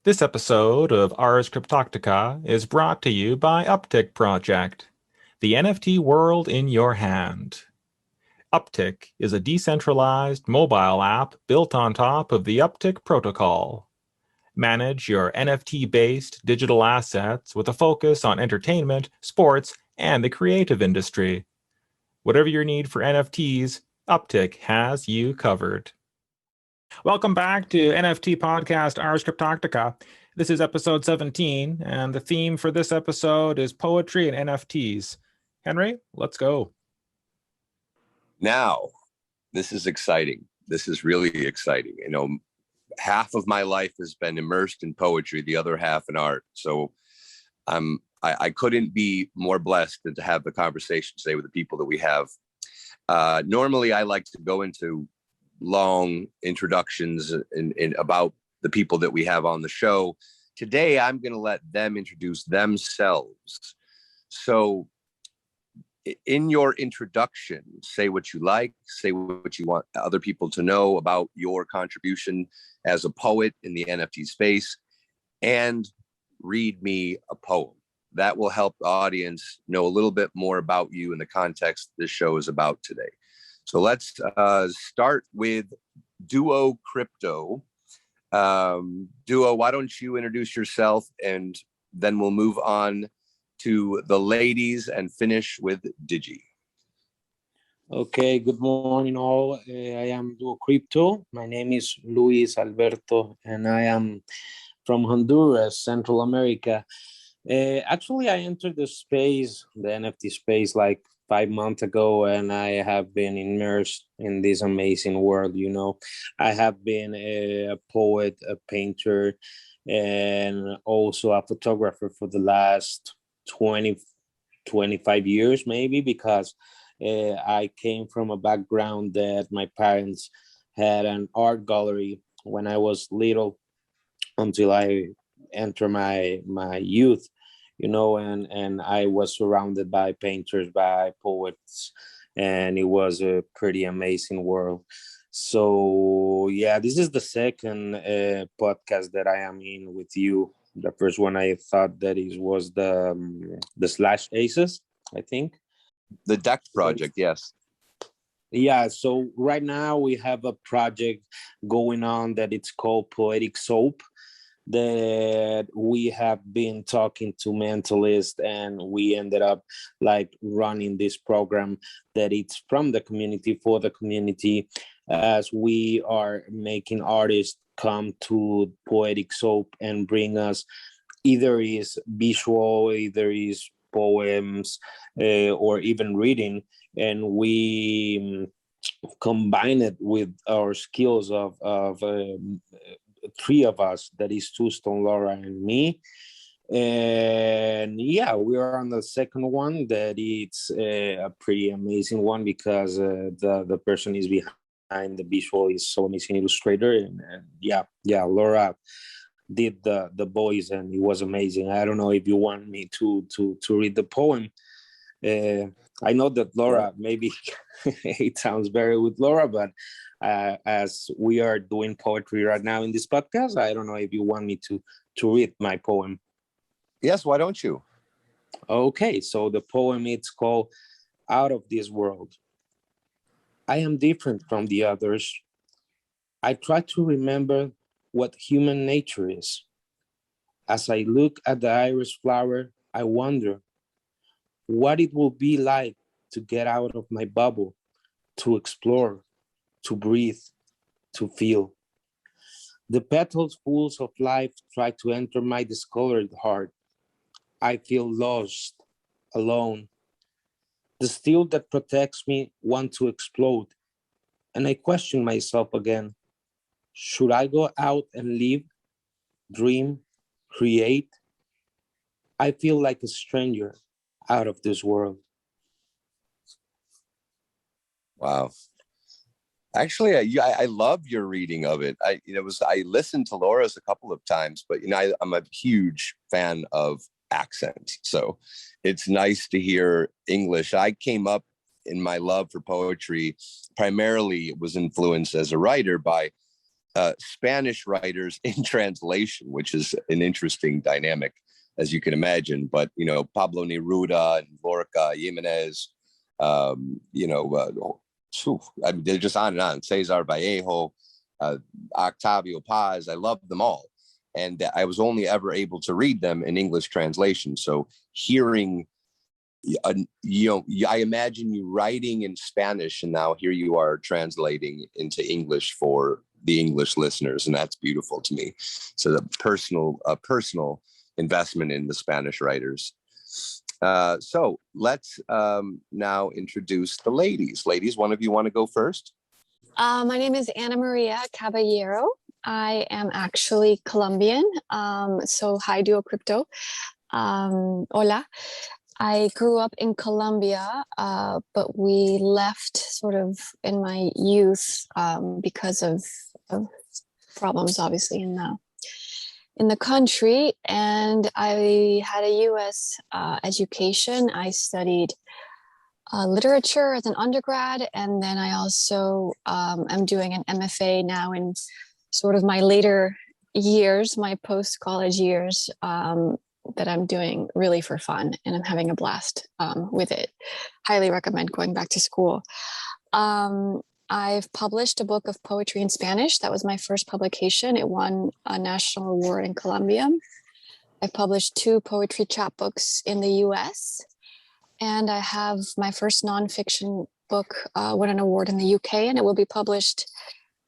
This episode of Ars Cryptotica is brought to you by Uptick Project, the NFT world in your hand. Uptick is a decentralized mobile app built on top of the Uptick protocol. Manage your NFT-based digital assets with a focus on entertainment, sports, and the creative industry. Whatever your need for NFTs, Uptick has you covered. Welcome back to NFT podcast Ars Cryptotica. This is episode 17, and the theme for this episode is poetry and NFTs. Henry, let's go. Now, this is exciting. This is really exciting. You know, half of my life has been immersed in poetry, the other half in art. So I couldn't be more blessed than to have the conversation today with the people that we have. Normally, I like to go into long introductions in about the people that we have on the show. Today, I'm going to let them introduce themselves. So in your introduction, say what you like, say what you want other people to know about your contribution as a poet in the NFT space, and read me a poem. That will help the audience know a little bit more about you in the context this show is about today. So let's start with Duo Crypto. Duo, why don't you introduce yourself, and then we'll move on to the ladies and finish with Digi. Okay, good morning all. I am Duo Crypto. My name is Luis Alberto, and I am from Honduras, Central America. Actually, I entered the space, the NFT space, like 5 months ago, and I have been immersed in this amazing world. You know, I have been a poet, a painter, and also a photographer for the last 25 years, maybe, because I came from a background that my parents had an art gallery when I was little until I entered my youth. You know, and I was surrounded by painters, by poets, and it was a pretty amazing world. So yeah, this is the second podcast that I am in with you. The first one I thought that it was the Slash Aces, I think. The Deck Project, yes. Yeah, so right now we have a project going on that it's called Poetic Soap, that we have been talking to mentalists, and we ended up like running this program that it's from the community for the community, as we are making artists come to Poetic Soap and bring us either is visual, either is poems, or even reading, and we combine it with our skills of three of us, that is Stone, Laura, and me. And yeah, we are on the second one, that it's a pretty amazing one, because the person is behind the visual is so amazing illustrator, and yeah, Laura did the boys, and it was amazing. I don't know if you want me to read the poem. I know that Laura, maybe it sounds better with Laura, but as we are doing poetry right now in this podcast, I don't know if you want me to read my poem. Yes, why don't you? Okay, so the poem, it's called Out of This World. I am different from the others. I try to remember what human nature is. As I look at the iris flower, I wonder what it will be like to get out of my bubble, to explore, to breathe, to feel. The petals full of life try to enter my discolored heart. I feel lost, alone. The steel that protects me wants to explode, and I question myself again. Should I go out and live, dream, create? I feel like a stranger out of this world. Wow. Actually, I love your reading of it. I listened to Laura's a couple of times, but I'm a huge fan of accent, so it's nice to hear English. I came up in my love for poetry primarily was influenced as a writer by Spanish writers in translation, which is an interesting dynamic, as you can imagine. But, you know, Pablo Neruda and Lorca, Jimenez, you know, I mean, they're just on and on. Cesar Vallejo, Octavio Paz, I love them all. And I was only ever able to read them in English translation. So hearing, you know, I imagine you writing in Spanish, and now here you are translating into English for the English listeners, and that's beautiful to me. So the personal investment in the Spanish writers. So let's now introduce the ladies. Ladies, one of you want to go first? My name is Ana Maria Caballero. I am actually Colombian. So hi, Duo Crypto. Hola. I grew up in Colombia, but we left sort of in my youth because of problems, obviously, in the country. And I had a U.S. Education. I studied literature as an undergrad, and then I also am doing an MFA now in sort of my later years, my post-college years, that I'm doing really for fun, and I'm having a blast with it. Highly recommend going back to school. I've published a book of poetry in Spanish. That was my first publication. It won a national award in Colombia. I've published 2 poetry chapbooks in the US. And I have my first nonfiction book won an award in the UK, and it will be published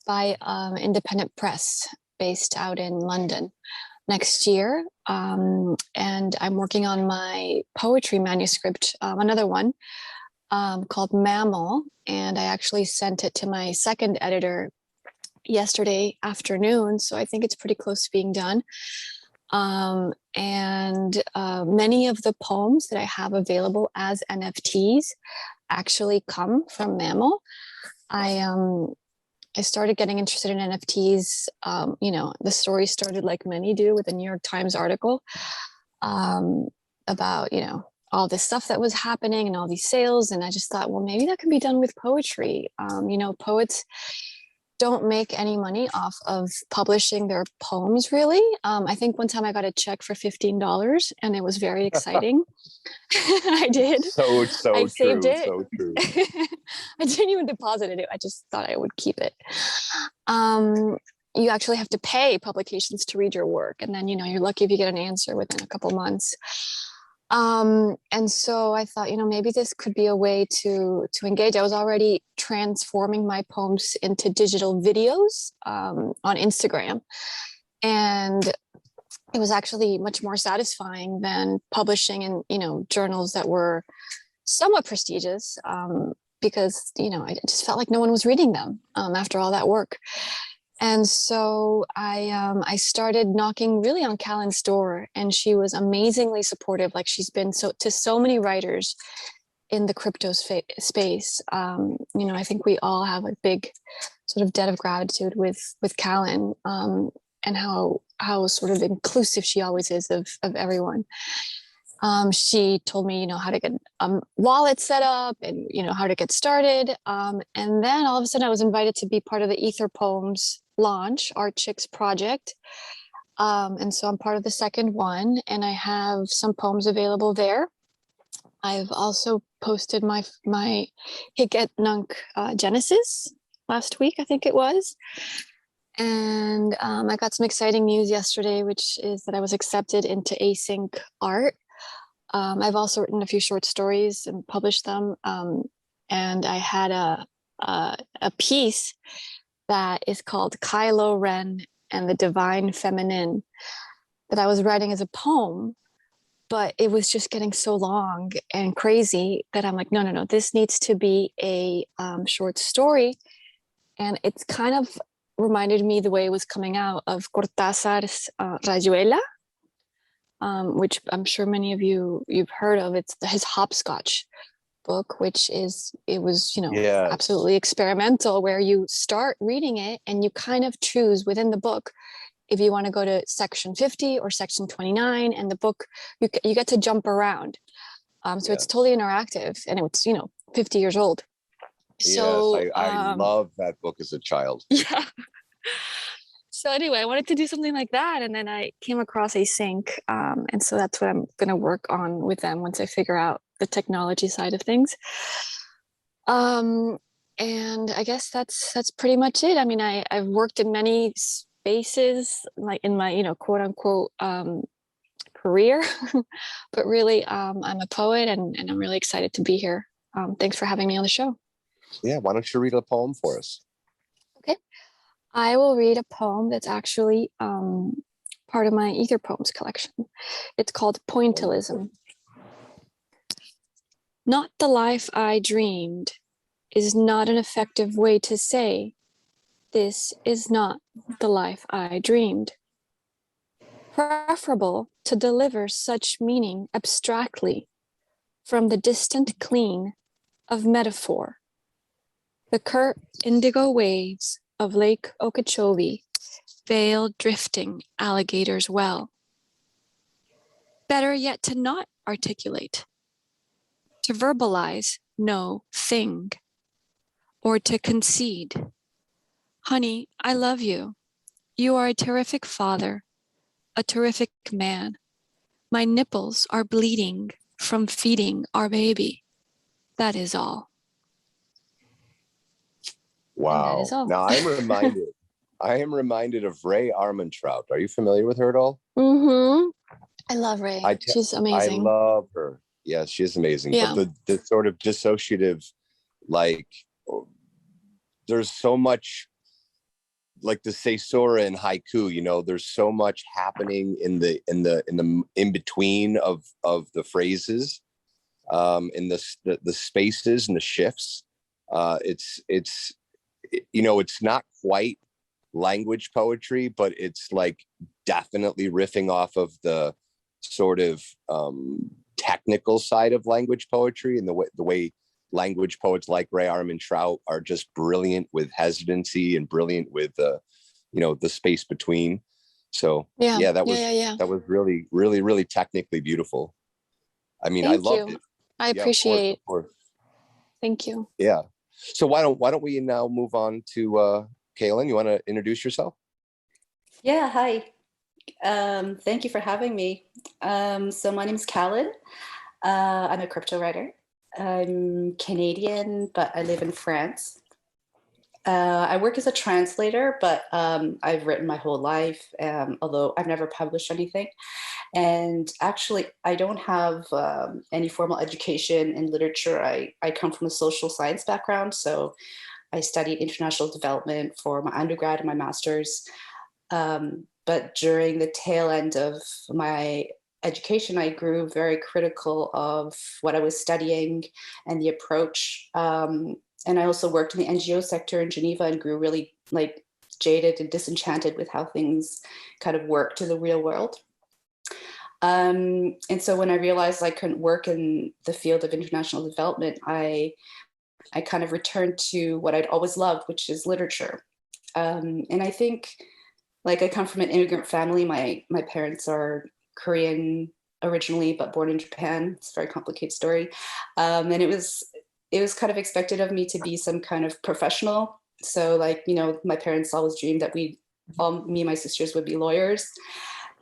by independent press based out in London next year. And I'm working on my poetry manuscript, another one called Mammal. And I actually sent it to my second editor yesterday afternoon. So I think it's pretty close to being done. And many of the poems that I have available as NFTs actually come from Mammal. I started getting interested in NFTs. You know, the story started like many do with a New York Times article about, you know, all this stuff that was happening and all these sales. And I just thought, well, maybe that can be done with poetry. You know, poets don't make any money off of publishing their poems, really. I think one time I got a check for $15, and it was very exciting. I did. So I true. saved it. So true. I didn't even deposit it. I just thought I would keep it. You actually have to pay publications to read your work, and then, you know, you're lucky if you get an answer within a couple months. And so I thought, you know, maybe this could be a way to engage. I was already transforming my poems into digital videos on Instagram. And it was actually much more satisfying than publishing in, you know, journals that were somewhat prestigious, because, you know, I just felt like no one was reading them after all that work. And so I started knocking really on Callan's door, and she was amazingly supportive. Like, she's been to so many writers in the crypto space. You know, I think we all have a big sort of debt of gratitude with Callan, and how sort of inclusive she always is of everyone. She told me, you know, how to get a wallet set up, and, you know, how to get started. And then all of a sudden I was invited to be part of the Ether Poems launch, Art Chicks project. And so I'm part of the second one, and I have some poems available there. I've also posted my Hiket Nunk Genesis last week, I think it was. And I got some exciting news yesterday, which is that I was accepted into Async Art. I've also written a few short stories and published them. And I had a piece that is called Kylo Ren and the Divine Feminine that I was writing as a poem, but it was just getting so long and crazy that I'm like, no, this needs to be a short story. And it's kind of reminded me the way it was coming out of Cortázar's Rayuela, which I'm sure many of you've heard of. It's his hopscotch book, which was, you know, Yes. absolutely experimental, where you start reading it and you kind of choose within the book if you want to go to section 50 or section 29, and the book, you get to jump around. So it's totally interactive, and it's, you know, 50 years old. So yes, I love that book as a child. Yeah. So anyway, I wanted to do something like that, and then I came across Async, and so that's what I'm going to work on with them once I figure out the technology side of things. And I guess that's pretty much it. I mean, I've worked in many spaces, like in my quote unquote career, but really I'm a poet, and I'm really excited to be here. Thanks for having me on the show. Yeah, why don't you read a poem for us? Okay. I will read a poem that's actually part of my Ether Poems collection. It's called Pointillism. Not the life I dreamed is not an effective way to say, this is not the life I dreamed. Preferable to deliver such meaning abstractly from the distant clean of metaphor. The curt indigo waves of Lake Okeechobee veil drifting alligators well. Better yet to not articulate, to verbalize no thing, or to concede. Honey, I love you. You are a terrific father, a terrific man. My nipples are bleeding from feeding our baby. That is all. Wow. That is all. Now I am reminded of Ray Armentrout. Are you familiar with her at all? Mm-hmm. I love Ray. She's amazing. I love her. Yes, she's amazing. Yeah. But the sort of dissociative, like, there's so much, like the Seisura and haiku, there's so much happening in the in between of the phrases, in the spaces and the shifts. It's not quite language poetry, but it's like definitely riffing off of the sort of technical side of language poetry, and the way language poets like Ray Armentrout are just brilliant with hesitancy and brilliant with the space between. So that was really, really, really technically beautiful. I mean, I loved it. I appreciate. Of course. Thank you. Yeah. So why don't we now move on to Kaylin? You want to introduce yourself? Yeah. Hi. Thank you for having me. So my name is Khalid. I'm a crypto writer. I'm Canadian, but I live in France. I work as a translator, but I've written my whole life, although I've never published anything. And actually, I don't have any formal education in literature. I come from a social science background, so I studied international development for my undergrad and my master's. But during the tail end of my education, I grew very critical of what I was studying and the approach. And I also worked in the NGO sector in Geneva and grew really jaded and disenchanted with how things kind of work to the real world. And so when I realized I couldn't work in the field of international development, I kind of returned to what I'd always loved, which is literature. And I think, I come from an immigrant family. My parents are Korean originally, but born in Japan. It's a very complicated story. And it was kind of expected of me to be some kind of professional. So my parents always dreamed that me and my sisters would be lawyers.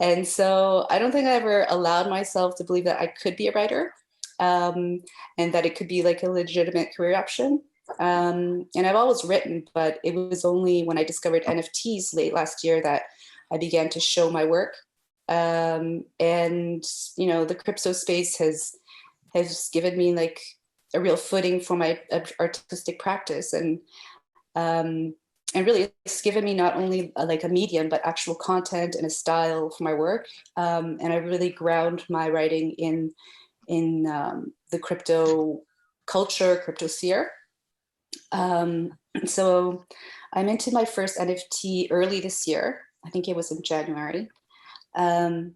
And so I don't think I ever allowed myself to believe that I could be a writer, and that it could be a legitimate career option. And I've always written, but it was only when I discovered NFTs late last year that I began to show my work. And the crypto space has given me a real footing for my artistic practice, and really it's given me not only a medium, but actual content and a style for my work. And I really ground my writing in the crypto culture, crypto sphere. So I minted my first NFT early this year. I think it was in January. I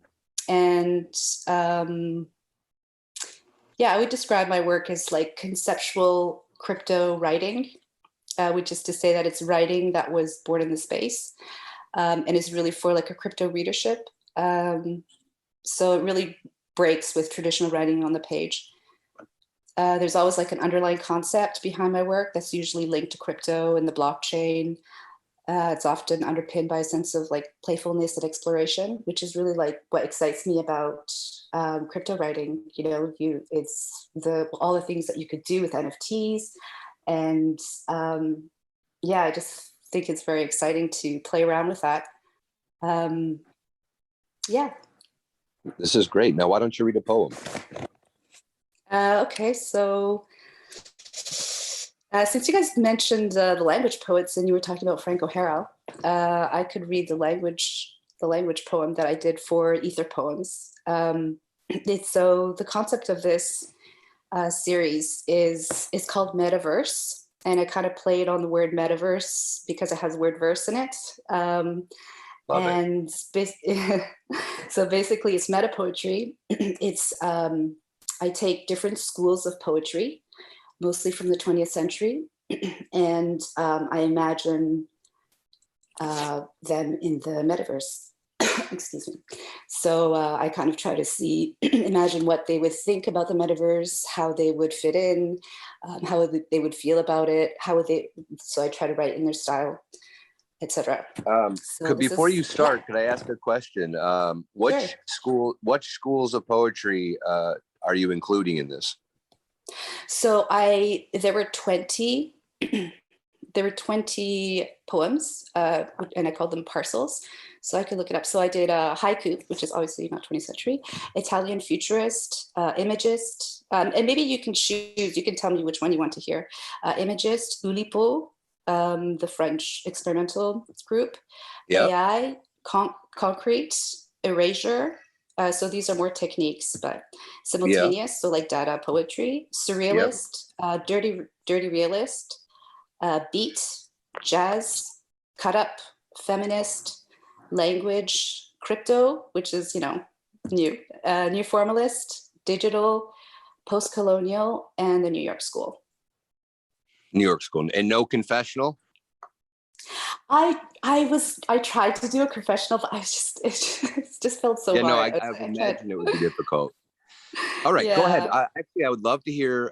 would describe my work as conceptual crypto writing, which is to say that it's writing that was born in the space, and is really for a crypto readership. So it really breaks with traditional writing on the page. There's always an underlying concept behind my work that's usually linked to crypto and the blockchain. It's often underpinned by a sense of like playfulness and exploration, which is really like what excites me about crypto writing. You know, it's all the things that you could do with NFTs, and yeah, I just think it's very exciting to play around with that. Yeah. This is great. Now, why don't you read a poem? Okay, so since you guys mentioned the language poets and you were talking about Frank O'Hara, I could read the language poem that I did for Ether Poems. So the concept of this series is called Metaverse, and I kind of played on the word metaverse because it has the word verse in it. And so basically it's meta poetry. It's I take different schools of poetry, mostly from the 20th century, and I imagine them in the metaverse. Excuse me. So I kind of try to imagine what they would think about the metaverse, how they would fit in, how they would feel about it, so I try to write in their style, etc. Before you start, could I ask a question? Which schools of poetry are you including in this? So there were 20 poems, and I called them parcels. So I could look it up. So I did haiku, which is obviously not 20th century, Italian futurist, imagist, and maybe you can choose, you can tell me which one you want to hear. Imagist, Oulipo, the French experimental group, yep. AI, concrete, erasure. So these are more techniques, but simultaneous. Yep. So like dada poetry, surrealist, yep. Dirty realist, beat, jazz, cut up, feminist, language, crypto, which is, you know, new formalist, digital, post-colonial, and the New York School. New York School, and no confessional? I tried to do a confessional, but it just felt so hard. No, I imagine it would be difficult. All right, go ahead. Actually, I would love to hear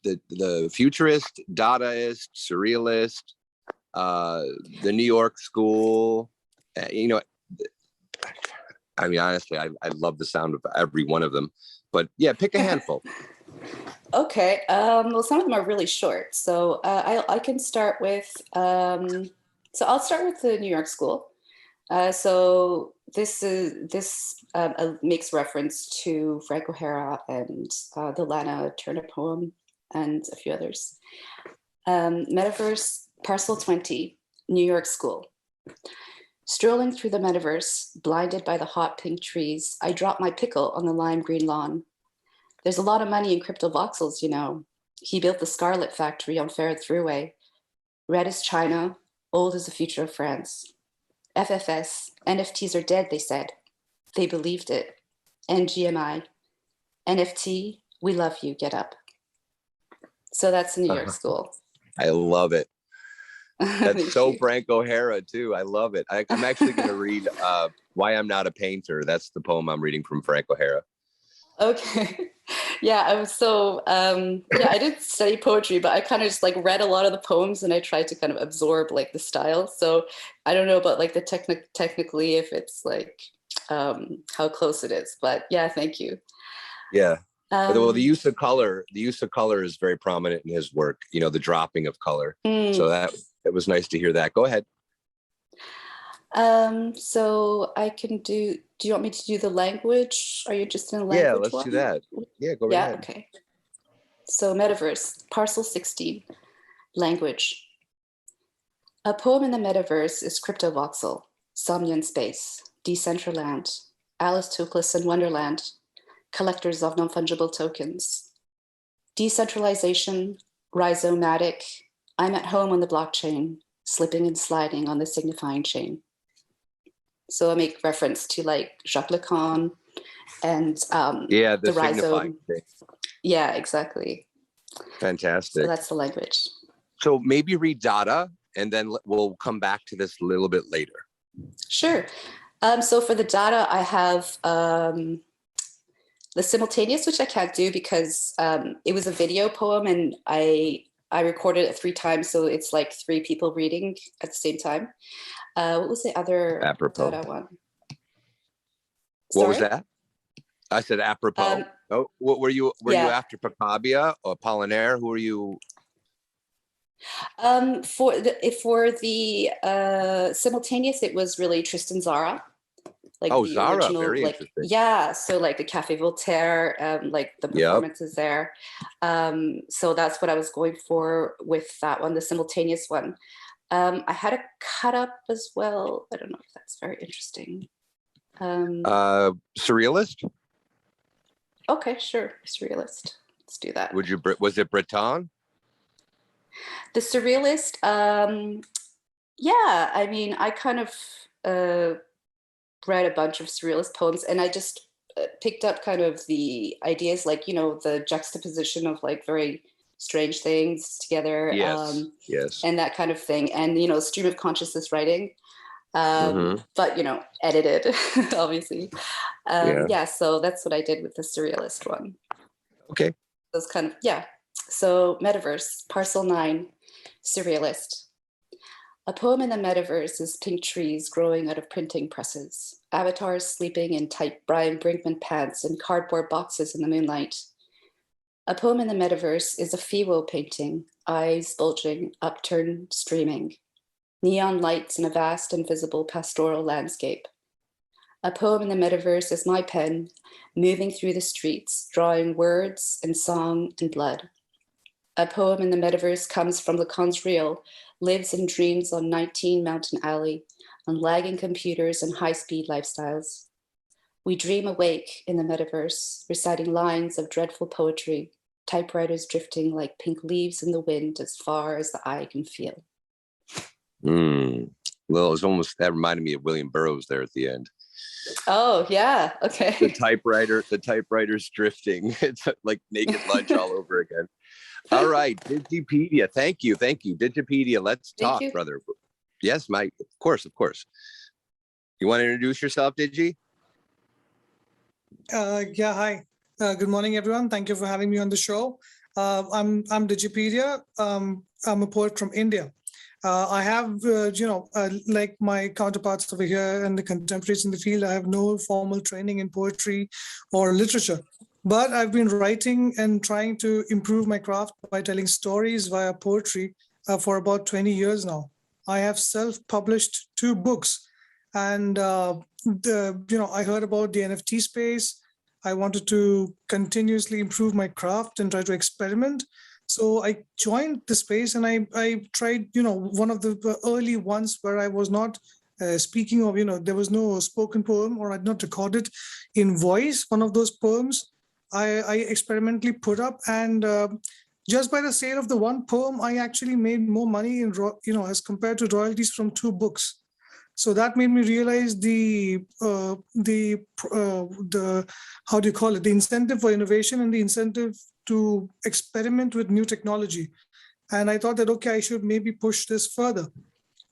the futurist, Dadaist, surrealist, the New York School. You know, I mean, honestly, I love the sound of every one of them. But yeah, pick a handful. Okay. Well, some of them are really short. So I can start with, so I'll start with the New York School. So this makes reference to Frank O'Hara and the Lana Turner poem and a few others. Metaverse, Parcel 20, New York School. Strolling through the metaverse, blinded by the hot pink trees, I drop my pickle on the lime green lawn. There's a lot of money in crypto voxels, you know. He built the Scarlet factory on Ferret Thruway. Red as China, old as the future of France. FFS, NFTs are dead, they said. They believed it. NGMI, NFT, we love you, get up. So that's the New York School. I love it. That's so Frank O'Hara too. I love it. I'm actually going to read Why I'm Not a Painter. That's the poem I'm reading from Frank O'Hara. Okay. Yeah, I was so, I didn't study poetry, but I kind of just like read a lot of the poems and I tried to kind of absorb like the style. So I don't know about like the technically if it's like how close it is, but yeah, thank you. Yeah. Well, the use of color is very prominent in his work, you know, the dropping of color. So it was nice to hear that. Go ahead. So I can do you want me to do the language? Are you interested in the language? Yeah, let's do that. Yeah, go right ahead. Yeah, okay. So Metaverse, Parcel 16, language. A poem in the metaverse is Cryptovoxel, Somnian Space, Decentraland, Alice Toklas in Wonderland, collectors of non-fungible tokens. Decentralization, rhizomatic, I'm at home on the blockchain, slipping and sliding on the signifying chain. So I make reference to like Jacques Lacan and the rhizome. Yeah, exactly. Fantastic. So that's the language. So maybe read Dada, and then we'll come back to this a little bit later. Sure. So for the Dada, I have the simultaneous, which I can't do because it was a video poem, and I I recorded it 3 times, so it's like 3 people reading at the same time. What was the other Apropos. data one? What was that? I said apropos. Oh, what were you? Were you after Pacabia or Apollinaire? Who are you? For the simultaneous, it was really Tristan Zara. Like the Zara, original, very like, interesting. yeah, so like the Café Voltaire, like the performances there. So that's what I was going for with that one, the simultaneous one. I had a cut up as well. I don't know if that's very interesting. Surrealist? Okay, sure, surrealist. Let's do that. Was it Breton? The surrealist, yeah, I mean, I kind of read a bunch of surrealist poems, and I just picked up kind of the ideas, like, you know, the juxtaposition of like very strange things together, yes, and that kind of thing, and, you know, stream of consciousness writing, but, you know, edited, obviously. Yeah, so that's what I did with the surrealist one. Okay. Those kind of, yeah. So Metaverse, Parcel 9, surrealist. A poem in the metaverse is pink trees growing out of printing presses, avatars sleeping in tight Brian Brinkman pants and cardboard boxes in the moonlight. A poem in the metaverse is a Fiwo painting, eyes bulging, upturned, streaming, neon lights in a vast invisible pastoral landscape. A poem in the metaverse is my pen, moving through the streets, drawing words and song and blood. A poem in the metaverse comes from Lacan's real, lives and dreams on 19 Mountain Alley, on lagging computers and high-speed lifestyles. We dream awake in the metaverse, reciting lines of dreadful poetry, typewriters drifting like pink leaves in the wind as far as the eye can feel. Well, it was almost, that reminded me of William Burroughs there at the end. Oh, yeah, okay. The typewriter's drifting. It's like Naked Lunch all over again. All right, Digipedia. Thank you. Digipedia, let's talk, brother. Yes, Mike. Of course. You want to introduce yourself, Digi? Yeah, hi. Good morning, everyone. Thank you for having me on the show. I'm Digipedia. I'm a poet from India. I have, like my counterparts over here and the contemporaries in the field, I have no formal training in poetry or literature. But I've been writing and trying to improve my craft by telling stories via poetry for about 20 years now. I have self-published 2 books, and I heard about the NFT space. I wanted to continuously improve my craft and try to experiment. So I joined the space, and I tried, one of the early ones where I was not speaking of, there was no spoken poem, or I'd not recorded in voice one of those poems. I experimentally put up, and just by the sale of the 1 poem, I actually made more money as compared to royalties from 2 books. So that made me realize the how do you call it, the incentive for innovation and the incentive to experiment with new technology. And I thought that, okay, I should maybe push this further.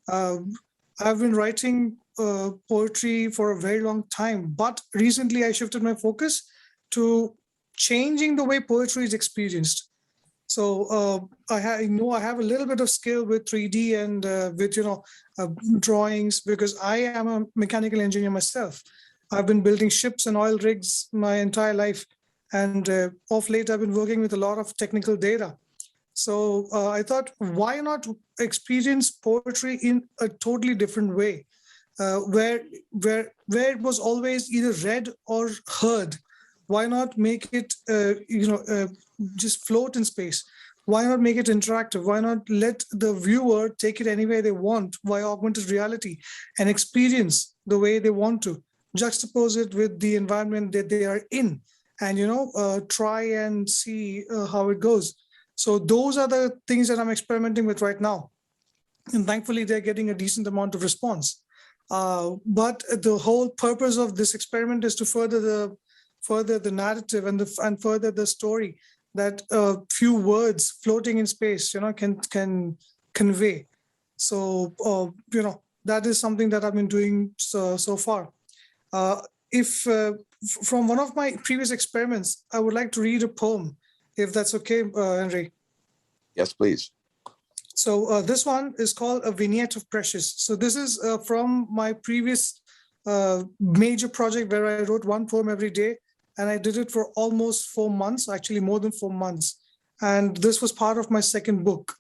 I've been writing poetry for a very long time, but recently I shifted my focus to changing the way poetry is experienced. So I have a little bit of skill with 3D and with drawings, because I am a mechanical engineer myself. I've been building ships and oil rigs my entire life, and of late I've been working with a lot of technical data. So I thought, why not experience poetry in a totally different way, where it was always either read or heard. Why not make it just float in space? Why not make it interactive? Why not let the viewer take it anywhere they want via augmented reality and experience the way they want to, juxtapose it with the environment that they are in, and try and see how it goes. So those are the things that I'm experimenting with right now, and thankfully they're getting a decent amount of response. But the whole purpose of this experiment is to further the narrative and further the story that a few words floating in space, can convey. So, that is something that I've been doing so far. If from one of my previous experiments, I would like to read a poem, if that's okay, Henry. Yes, please. So this one is called A Vignette of Precious. So this is from my previous major project where I wrote one poem every day, and I did it for almost 4 months, actually more than 4 months. And this was part of my second book.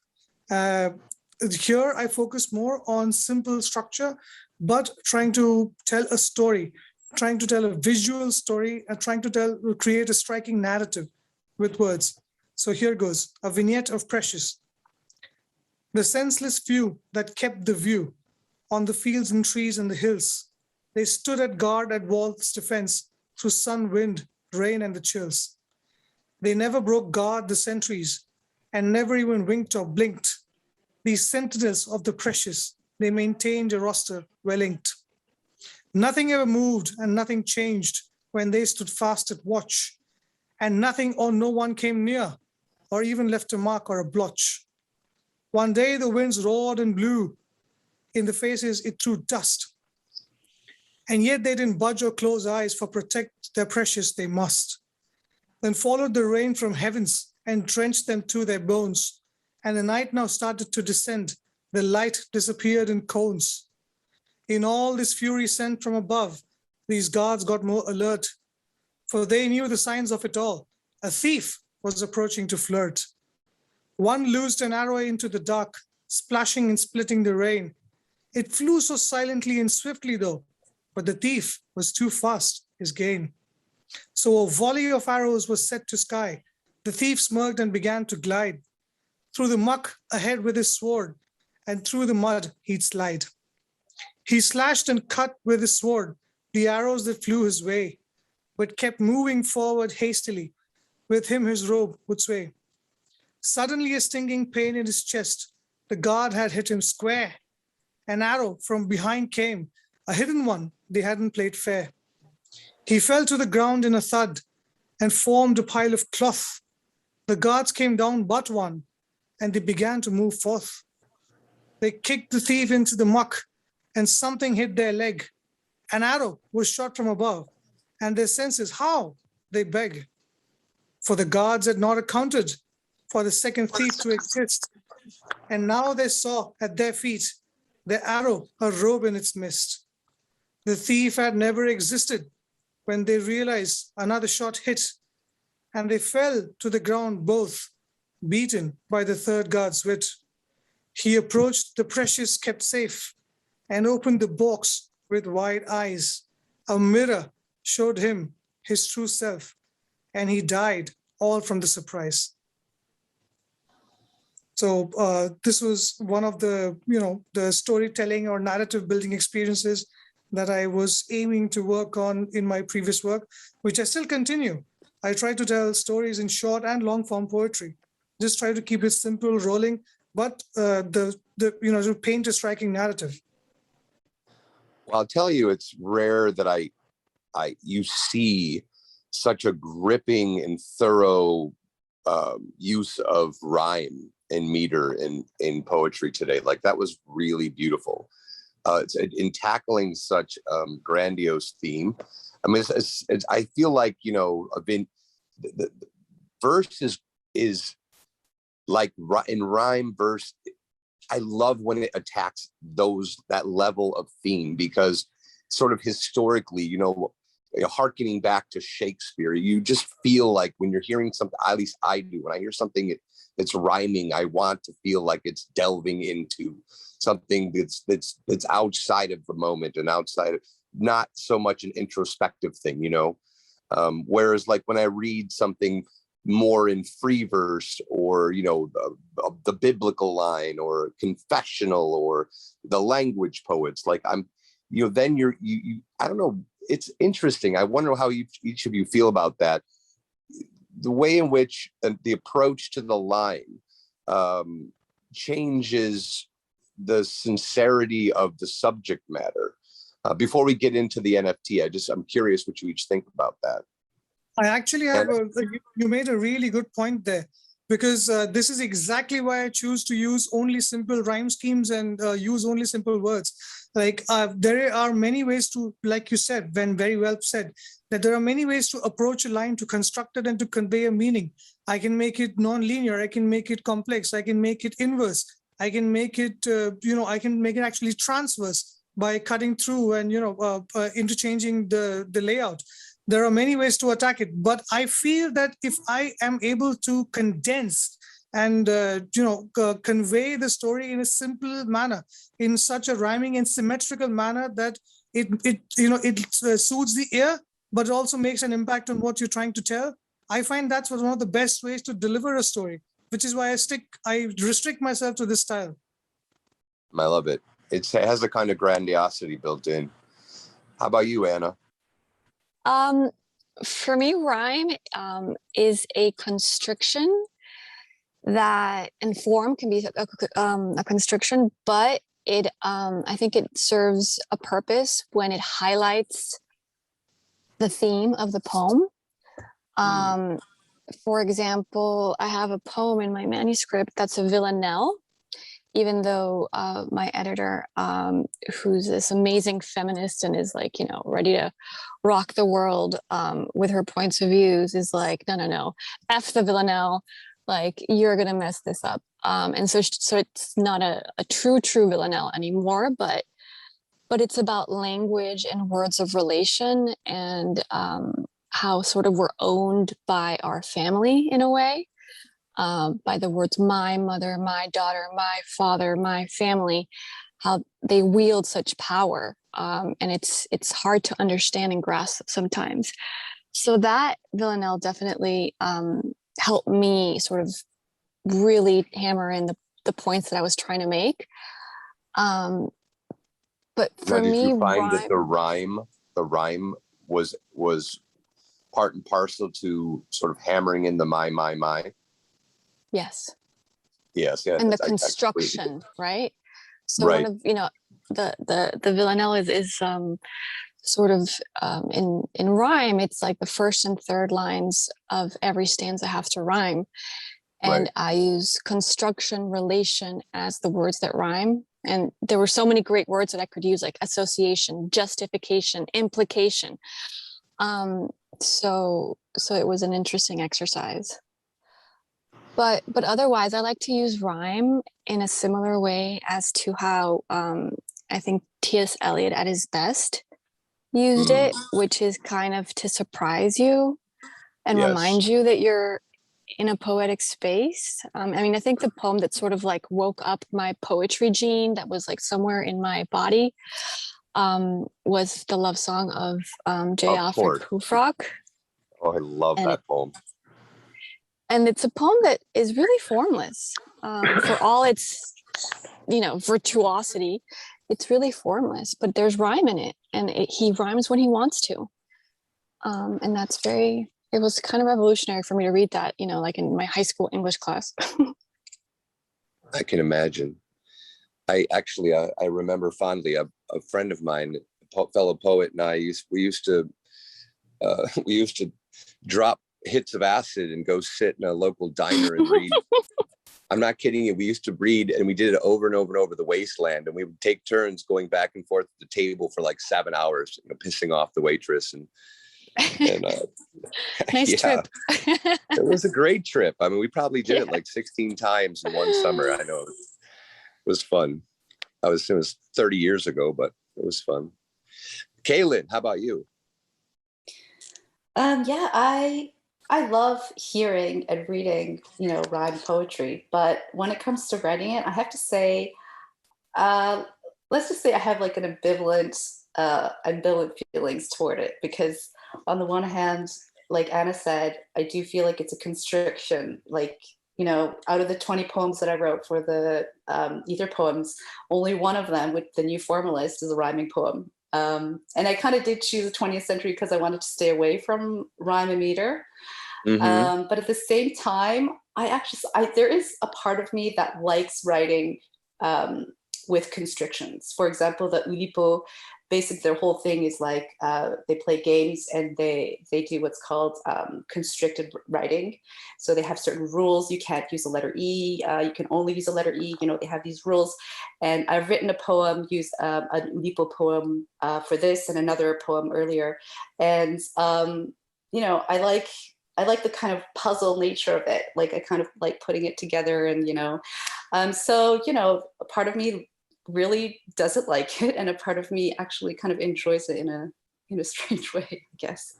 Here I focus more on simple structure, but trying to tell a story, trying to tell a visual story, and trying to create a striking narrative with words. So here goes, A Vignette of Precious. The senseless few that kept the view on the fields and trees and the hills, they stood at guard at walls' defense through sun, wind, rain, and the chills. They never broke guard the sentries and never even winked or blinked. These sentinels of the precious, they maintained a roster well inked. Nothing ever moved and nothing changed when they stood fast at watch, and nothing or no one came near or even left a mark or a blotch. One day the winds roared and blew. In the faces it threw dust. And yet they didn't budge or close eyes, for protect their precious they must. Then followed the rain from heavens and drenched them to their bones. And the night now started to descend. The light disappeared in cones. In all this fury sent from above, these guards got more alert, for they knew the signs of it all. A thief was approaching to flirt. One loosed an arrow into the dark, splashing and splitting the rain. It flew so silently and swiftly though, but the thief was too fast, his gain. So a volley of arrows was set to sky. The thief smirked and began to glide through the muck ahead with his sword, and through the mud he'd slide. He slashed and cut with his sword the arrows that flew his way, but kept moving forward hastily. With him his robe would sway. Suddenly a stinging pain in his chest. The guard had hit him square. An arrow from behind came, a hidden one, they hadn't played fair. He fell to the ground in a thud and formed a pile of cloth. The guards came down but one, and they began to move forth. They kicked the thief into the muck, and something hit their leg. An arrow was shot from above, and their senses, how? They beg. For the guards had not accounted for the second thief to exist. And now they saw at their feet the arrow, a robe in its midst. The thief had never existed when they realized another shot hit, and they fell to the ground both, beaten by the third guard's wit. He approached the precious kept safe and opened the box with wide eyes. A mirror showed him his true self, and he died all from the surprise. So this was one of the, the storytelling or narrative building experiences that I was aiming to work on in my previous work, which I still continue. I try to tell stories in short and long form poetry. Just try to keep it simple, rolling, but to paint a striking narrative. Well, I'll tell you, it's rare that you see such a gripping and thorough use of rhyme and meter in poetry today. Like, that was really beautiful. It's in tackling such grandiose theme. I mean, I feel like, the verse is like in rhyme verse. I love when it attacks that level of theme, because sort of historically, hearkening back to Shakespeare, you just feel like when you're hearing something, at least I do, when I hear something that's rhyming, I want to feel like it's delving into something that's outside of the moment and outside of, not so much an introspective thing, whereas like when I read something more in free verse, or the biblical line, or confessional, or the language poets, like then you I don't know, it's interesting. I wonder how each of you feel about that, the way in which the approach to the line changes the sincerity of the subject matter. Before we get into the NFT, I'm curious what you each think about that. I actually have you made a really good point there, because this is exactly why I choose to use only simple rhyme schemes and use only simple words. Like there are many ways to, like you said, when very well said, that there are many ways to approach a line, to construct it and to convey a meaning. I can make it non-linear, I can make it complex, I can make it inverse, I can make it, I can make it actually transverse by cutting through and, interchanging the layout. There are many ways to attack it, but I feel that if I am able to condense and, convey the story in a simple manner, in such a rhyming and symmetrical manner that it soothes the ear, but it also makes an impact on what you're trying to tell. I find that's one of the best ways to deliver a story, which is why I restrict myself to this style. I love it. It has a kind of grandiosity built in. How about you, Anna? For me, rhyme is a constriction that, and form can be a constriction, but I think it serves a purpose when it highlights the theme of the poem. For example, I have a poem in my manuscript that's a villanelle, even though my editor, who's this amazing feminist and is like, ready to rock the world with her points of views, is like, no, F the villanelle, like, you're gonna mess this up. And so it's not a true villanelle anymore, but it's about language and words of relation, and how sort of we're owned by our family in a way, by the words my mother, my daughter, my father, my family, how they wield such power, and it's hard to understand and grasp sometimes. So that villanelle definitely helped me sort of really hammer in the points that I was trying to make. But for me, did you find that the rhyme was part and parcel to sort of hammering in the my? Yes. Yes, yeah. And the construction, right? So right. one of, the villanelle is sort of in rhyme, it's like the first and third lines of every stanza have to rhyme. And I use construction, relation as the words that rhyme. And there were so many great words that I could use, like association, justification, implication. So it was an interesting exercise. But otherwise, I like to use rhyme in a similar way as to how I think T.S. Eliot at his best used it, which is kind of to surprise you and remind you that you're in a poetic space. I think the poem that sort of like woke up my poetry gene that was like somewhere in my body was the love song of J. Alfred Prufrock. Oh, I love that poem. And it's a poem that is really formless. For all its, virtuosity, it's really formless, but there's rhyme in it, and he rhymes when he wants to. And that's it was kind of revolutionary for me to read that, like in my high school English class. I can imagine. I remember fondly a friend of mine, a fellow poet, and we used to drop hits of acid and go sit in a local diner and read. I'm not kidding you. We used to read, and we did it over and over and over, The Wasteland, and we would take turns going back and forth at the table for like 7 hours, pissing off the waitress and nice trip. It was a great trip. We probably did it like 16 times in one summer. I know it was fun. It was 30 years ago, but it was fun. Khalid, how about you? I love hearing and reading, rhyme poetry, but when it comes to writing it, I have to say, let's just say I have like an ambivalent feelings toward it, because on the one hand, like Anna said, I do feel like it's a constriction. Like, out of the 20 poems that I wrote for the Ether poems, only one of them with the new formalist is a rhyming poem. And I kind of did choose the 20th century because I wanted to stay away from rhyme and meter. But at the same time, there is a part of me that likes writing with constrictions. For example, the Ulipo, basically their whole thing is like they play games and they do what's called constricted writing. So they have certain rules. You can't use the letter E. You can only use the letter E. They have these rules. And I've written a poem, used an Ulipo poem for this and another poem earlier. And I like the kind of puzzle nature of it. Like I kind of like putting it together and So, you know, a part of me really doesn't like it, and a part of me actually kind of enjoys it in a strange way, I guess.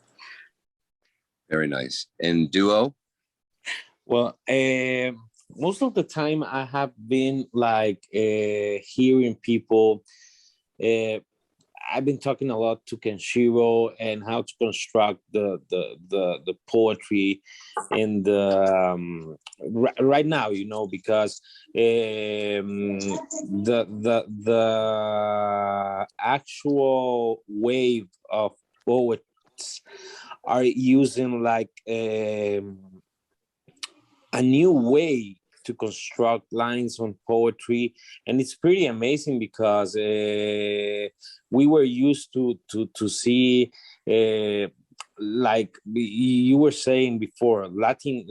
Very nice. And Duo? Well, most of the time I have been like hearing people. I've been talking a lot to Kenshiro and how to construct the poetry in the right now, you know, because the actual wave of poets are using like a new way to construct lines on poetry, and it's pretty amazing because we were used to see like you were saying before, Latin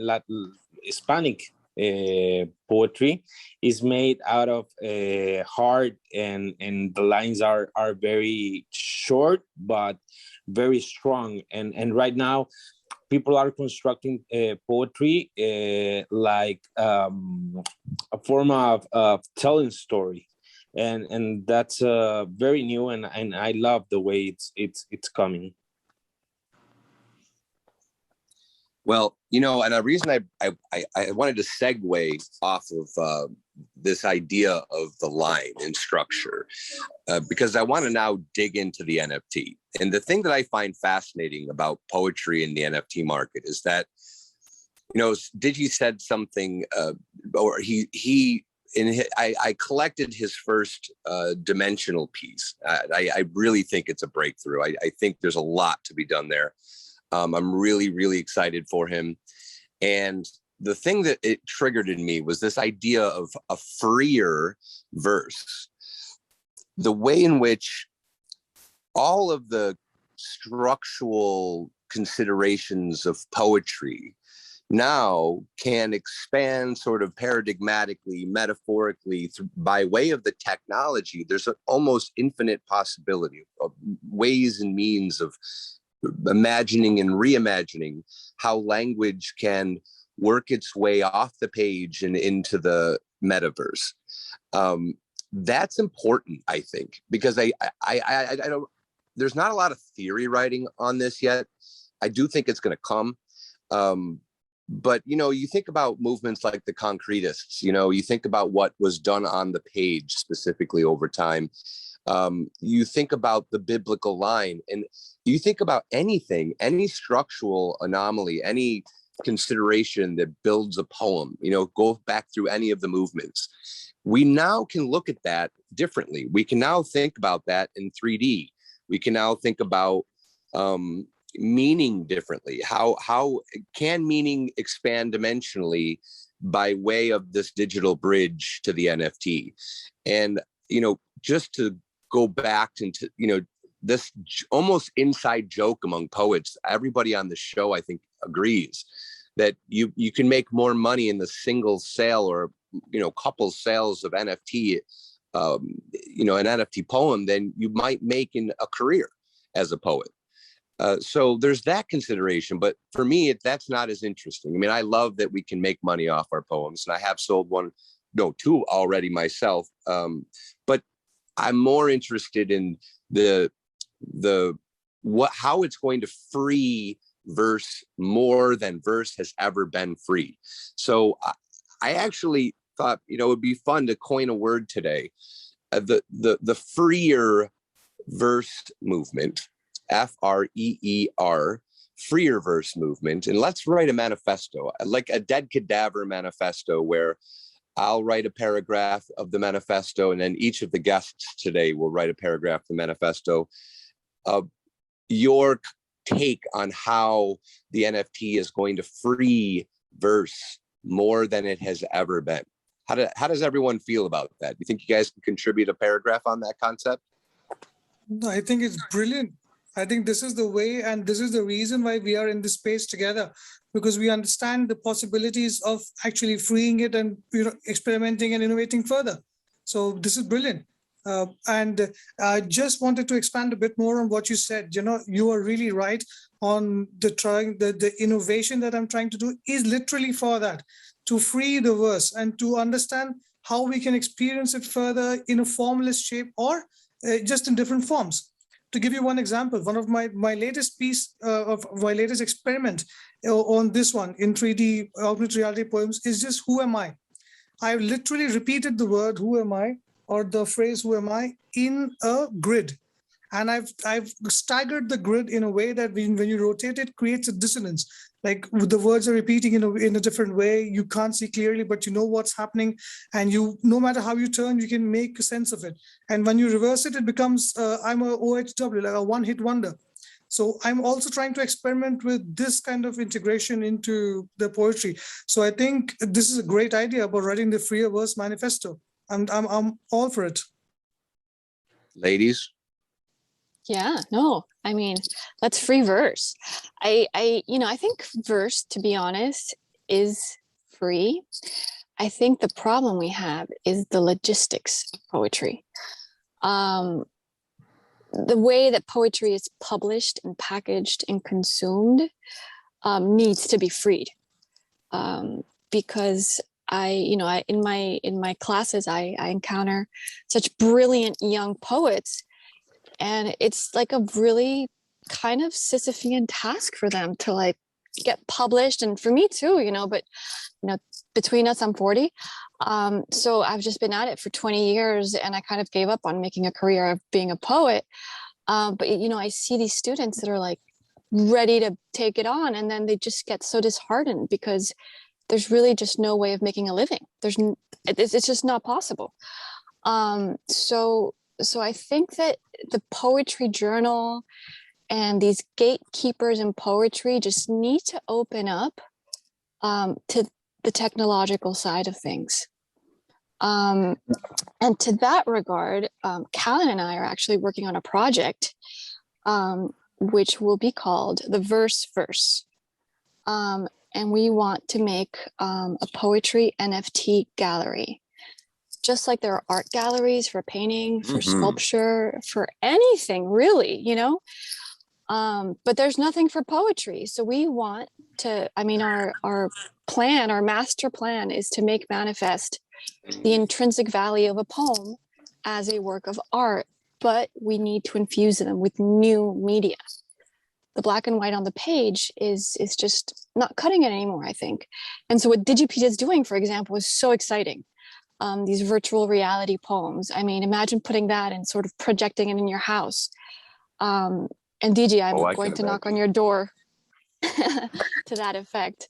Hispanic poetry is made out of hard, and the lines are very short but very strong, and right now people are constructing poetry like a form of telling story, and that's very new, and I love the way it's coming. Well, you know, and a reason I wanted to segue off of this idea of the line and structure, because I want to now dig into the NFT. And the thing that I find fascinating about poetry in the NFT market is that, you know, Digi said something, or I collected his first dimensional piece. I really think it's a breakthrough. I think there's a lot to be done there. I'm really, really excited for him. And the thing that it triggered in me was this idea of a freer verse. The way in which all of the structural considerations of poetry now can expand sort of paradigmatically, metaphorically, by way of the technology. There's an almost infinite possibility of ways and means of imagining and reimagining how language can work its way off the page and into the metaverse. That's important, I think, because I don't. There's not a lot of theory writing on this yet. I do think it's going to come. But, you know, you think about movements like the Concretists, you know, you think about what was done on the page specifically over time. You think about the biblical line, and you think about anything, any structural anomaly, any consideration that builds a poem, you know, go back through any of the movements. We now can look at that differently. We can now think about that in 3D. We can now think about meaning differently. How can meaning expand dimensionally by way of this digital bridge to the NFT? And, you know, just to go back into, you know, this almost inside joke among poets, everybody on the show, I think, agrees that you can make more money in the single sale or, you know, couple sales of NFT, you know, an NFT poem than you might make in a career as a poet. So there's that consideration, but for me, that's not as interesting. I mean, I love that we can make money off our poems, and I have sold two already myself. But I'm more interested in how it's going to free verse more than verse has ever been free. So I actually thought, you know, it'd be fun to coin a word today, the freer verse movement, FREER, freer verse movement. And let's write a manifesto, like a Dead Cadaver manifesto, where I'll write a paragraph of the manifesto, and then each of the guests today will write a paragraph of the manifesto. Your take on how the NFT is going to free verse more than it has ever been. How does everyone feel about that? You think you guys can contribute a paragraph on that concept? No, I think it's brilliant. I think this is the way, and this is the reason why we are in this space together, because we understand the possibilities of actually freeing it and, you know, experimenting and innovating further. So this is brilliant. And I just wanted to expand a bit more on what you said. You know, you are really right on the innovation that I'm trying to do is literally for that, to free the verse and to understand how we can experience it further in a formless shape or just in different forms. To give you one example, one of my latest piece of my latest experiment on this one in 3D augmented reality poems is just who am I? I've literally repeated the word who am I or the phrase who am I in a grid. And I've staggered the grid in a way that when you rotate it, creates a dissonance. Like the words are repeating in a different way. You can't see clearly, but you know what's happening. And no matter how you turn, you can make sense of it. And when you reverse it, it becomes, I'm a OHW, like a one-hit wonder. So I'm also trying to experiment with this kind of integration into the poetry. So I think this is a great idea about writing the Freer Verse Manifesto. I'm all for it. Ladies? Yeah, no, I mean, that's free verse. I think verse, to be honest, is free. I think the problem we have is the logistics of poetry. The way that poetry is published and packaged and consumed needs to be freed. Because in my classes, I encounter such brilliant young poets. And it's like a really kind of Sisyphean task for them to like get published. And for me too, but between us, I'm 40. So I've just been at it for 20 years and I kind of gave up on making a career of being a poet. But I see these students that are like ready to take it on. And then they just get so disheartened because there's really just no way of making a living. It's just not possible. So I think that the poetry journal and these gatekeepers in poetry just need to open up to the technological side of things. And to that regard, Khalid and I are actually working on a project which will be called the Verse. And we want to make a poetry NFT gallery. Just like there are art galleries for painting, for sculpture, for anything really, but there's nothing for poetry. So we want to, our plan, our master plan is to make manifest the intrinsic value of a poem as a work of art, but we need to infuse them with new media. The black and white on the page is just not cutting it anymore, I think. And so what DigiPedia is doing, for example, is so exciting. These virtual reality poems. I mean, imagine putting that and sort of projecting it in your house. And DG, I'm going to knock on your door to that effect.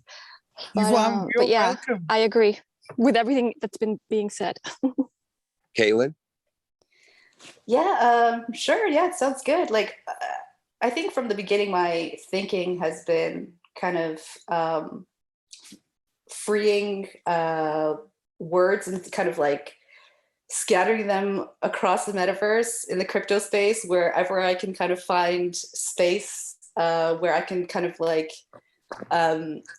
But yeah, welcome. I agree with everything that's been being said. Khalid? Yeah, sure. Yeah, it sounds good. Like, I think from the beginning, my thinking has been kind of freeing words and kind of like scattering them across the metaverse in the crypto space, wherever I can kind of find space where I can kind of like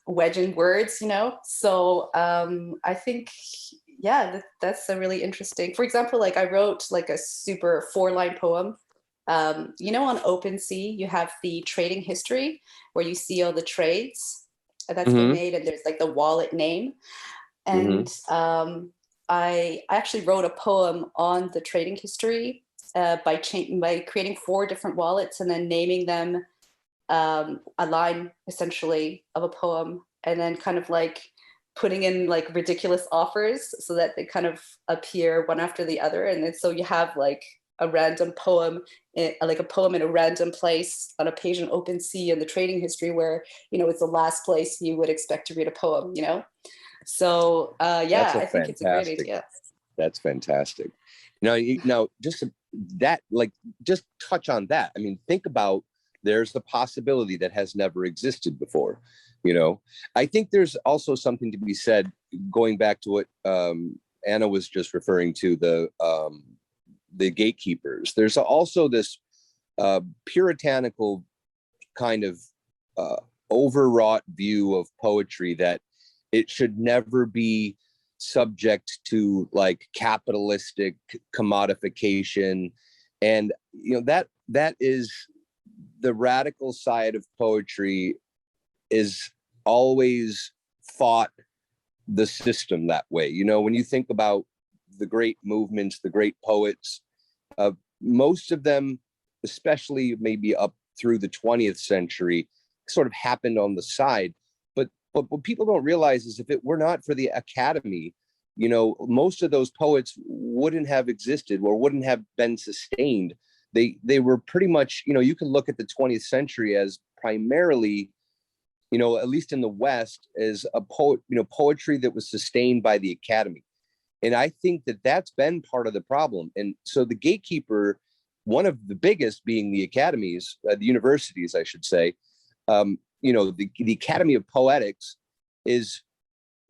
wedge in words, So I think, yeah, that's a really interesting. For example, like I wrote like a super 4-line poem. On OpenSea, you have the trading history where you see all the trades that's been made, and there's like the wallet name. And I actually wrote a poem on the trading history by creating 4 different wallets and then naming them a line essentially of a poem, and then kind of like putting in like ridiculous offers so that they kind of appear one after the other. And then so you have like a random poem, like a poem in a random place on a page in OpenSea in the trading history where, it's the last place you would expect to read a poem, So yeah, I think it's a great idea. That's fantastic. Now, just that, like, just touch on that. I mean, think about, there's the possibility that has never existed before. I think there's also something to be said, going back to what Anna was just referring to, the gatekeepers. There's also this puritanical kind of overwrought view of poetry that it should never be subject to like capitalistic commodification. And, that is the radical side of poetry, is always fought the system that way. When you think about the great movements, the great poets, most of them, especially maybe up through the 20th century, sort of happened on the side. But what people don't realize is if it were not for the academy, you know, most of those poets wouldn't have existed or wouldn't have been sustained. They were pretty much, you know, you can look at the 20th century as primarily, you know, at least in the West, as a poetry that was sustained by the academy. And I think that that's been part of the problem. And so the gatekeeper, one of the biggest being the academies, the universities, I should say, you know, the Academy of Poetics is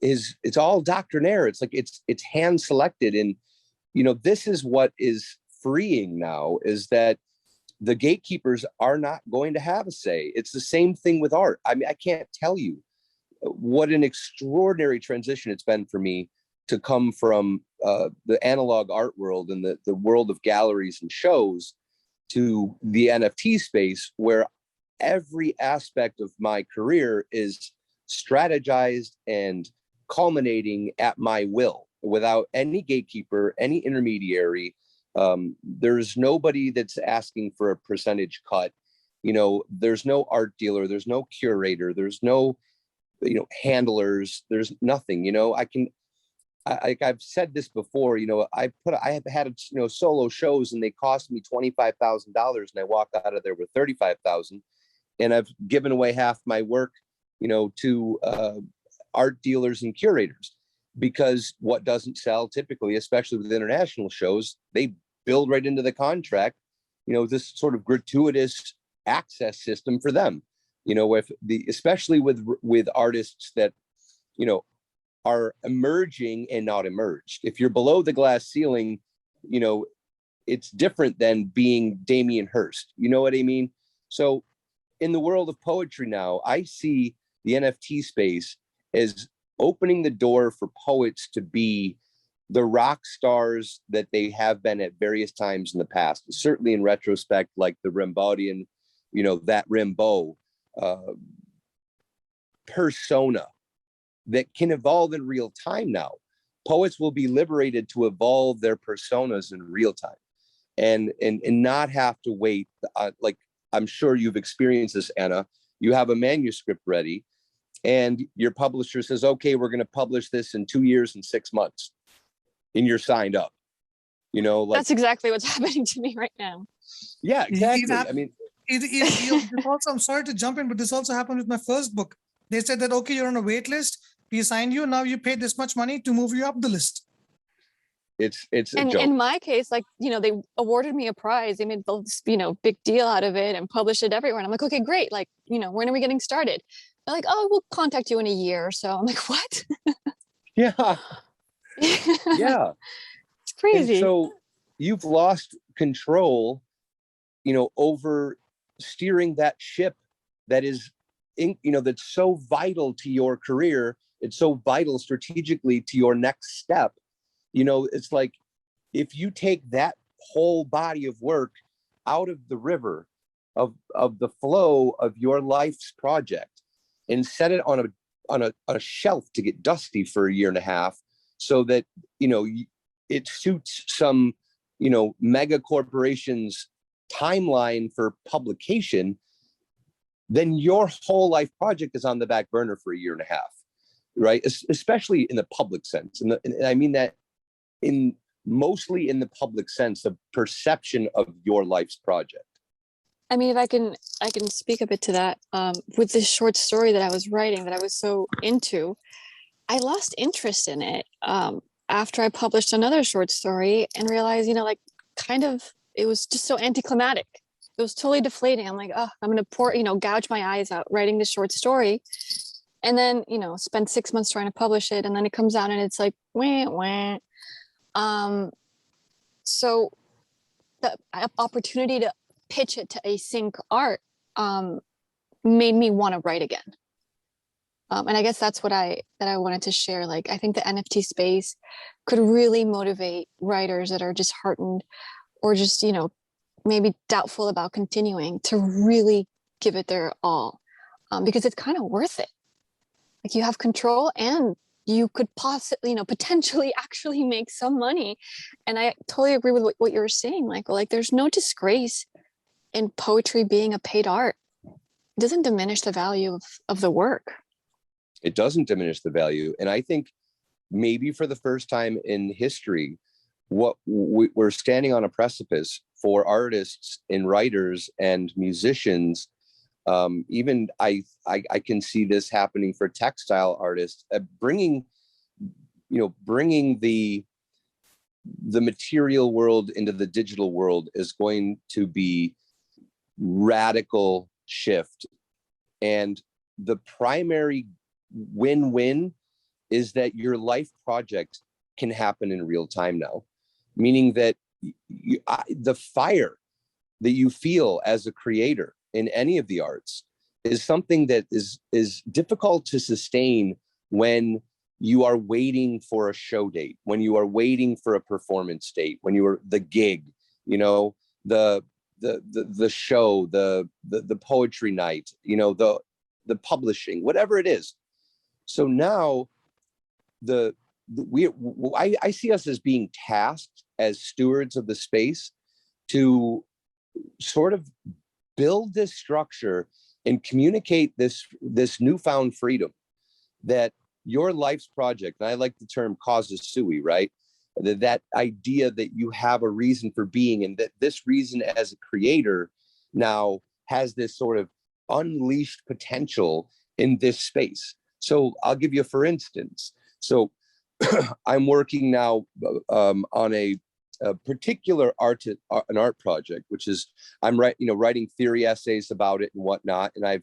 it's all doctrinaire. It's like it's hand selected. And, you know, this is what is freeing now, is that the gatekeepers are not going to have a say. It's the same thing with art. I mean, I can't tell you what an extraordinary transition it's been for me to come from the analog art world and the world of galleries and shows to the NFT space, where every aspect of my career is strategized and culminating at my will without any gatekeeper, any intermediary. There's nobody that's asking for a percentage cut. You know, there's no art dealer, there's no curator, there's no, you know, handlers, there's nothing. You know, I've said this before, you know, I have had, you know, solo shows and they cost me $25,000 and I walk out of there with $35,000, and I've given away half my work, you know, to art dealers and curators, because what doesn't sell typically, especially with international shows, they build right into the contract, you know, this sort of gratuitous access system for them, you know, especially with artists that, you know, are emerging and not emerged. If you're below the glass ceiling, you know, it's different than being Damien Hirst. You know what I mean? So in the world of poetry now, I see the NFT space as opening the door for poets to be the rock stars that they have been at various times in the past. Certainly in retrospect, like the Rimbauden, you know, that Rimbaud persona that can evolve in real time now. Poets will be liberated to evolve their personas in real time and not have to wait. Like, I'm sure you've experienced this, Anna. You have a manuscript ready and your publisher says, okay, we're going to publish this in 2 years and 6 months. And you're signed up, you know, like that's exactly what's happening to me right now. Yeah, exactly. I mean, it also, I'm sorry to jump in, but this also happened with my first book. They said that, okay, you're on a wait list. We signed you. Now you pay this much money to move you up the list. It's a and joke. in my case, like, you know, they awarded me a prize. They made this, you know, big deal out of it and published it everywhere. And I'm like, okay, great. Like, you know, when are we getting started? They're like, oh, we'll contact you in a year or so. I'm like, what? Yeah. Yeah. It's crazy. And so you've lost control, you know, over steering that ship that is, you know, that's so vital to your career. It's so vital strategically to your next step. You know, it's like if you take that whole body of work out of the river of the flow of your life's project and set it on a shelf to get dusty for a year and a half, so that, you know, it suits some, you know, mega corporation's timeline for publication, then your whole life project is on the back burner for a year and a half, right? Especially in the public sense. And I mean that mostly in the public sense, the perception of your life's project. I mean, if I can speak a bit to that. With this short story that I was writing that I was so into, I lost interest in it after I published another short story and realized, you know, like, kind of, it was just so anticlimactic. It was totally deflating. I'm like, oh, I'm going to gouge my eyes out writing this short story. And then, you know, spend 6 months trying to publish it. And then it comes out and it's like, wah, wah. So the opportunity to pitch it to Async Art made me want to write again. And I guess that's what I wanted to share. Like, I think the NFT space could really motivate writers that are disheartened or just, you know, maybe doubtful about continuing, to really give it their all, because it's kind of worth it. Like, you have control and you could possibly, potentially actually make some money. And I totally agree with what you were saying, Michael. Like, there's no disgrace in poetry being a paid art. It doesn't diminish the value of the work. It doesn't diminish the value. And I think maybe for the first time in history, what we're standing on a precipice for artists and writers and musicians. Even I can see this happening for textile artists, bringing the material world into the digital world is going to be radical shift. And the primary win-win is that your life project can happen in real time now, meaning that the fire that you feel as a creator in any of the arts is something that is difficult to sustain when you are waiting for a show date, when you are waiting for a performance date, when you are the gig, the show, the poetry night, the publishing, whatever it is. So now I see us as being tasked as stewards of the space to sort of build this structure and communicate this newfound freedom that your life's project, and I like the term causus sui, right? That idea that you have a reason for being, and that this reason as a creator now has this sort of unleashed potential in this space. So I'll give you a for instance. So I'm working now on a particular an art project, which is I'm writing theory essays about it and whatnot, and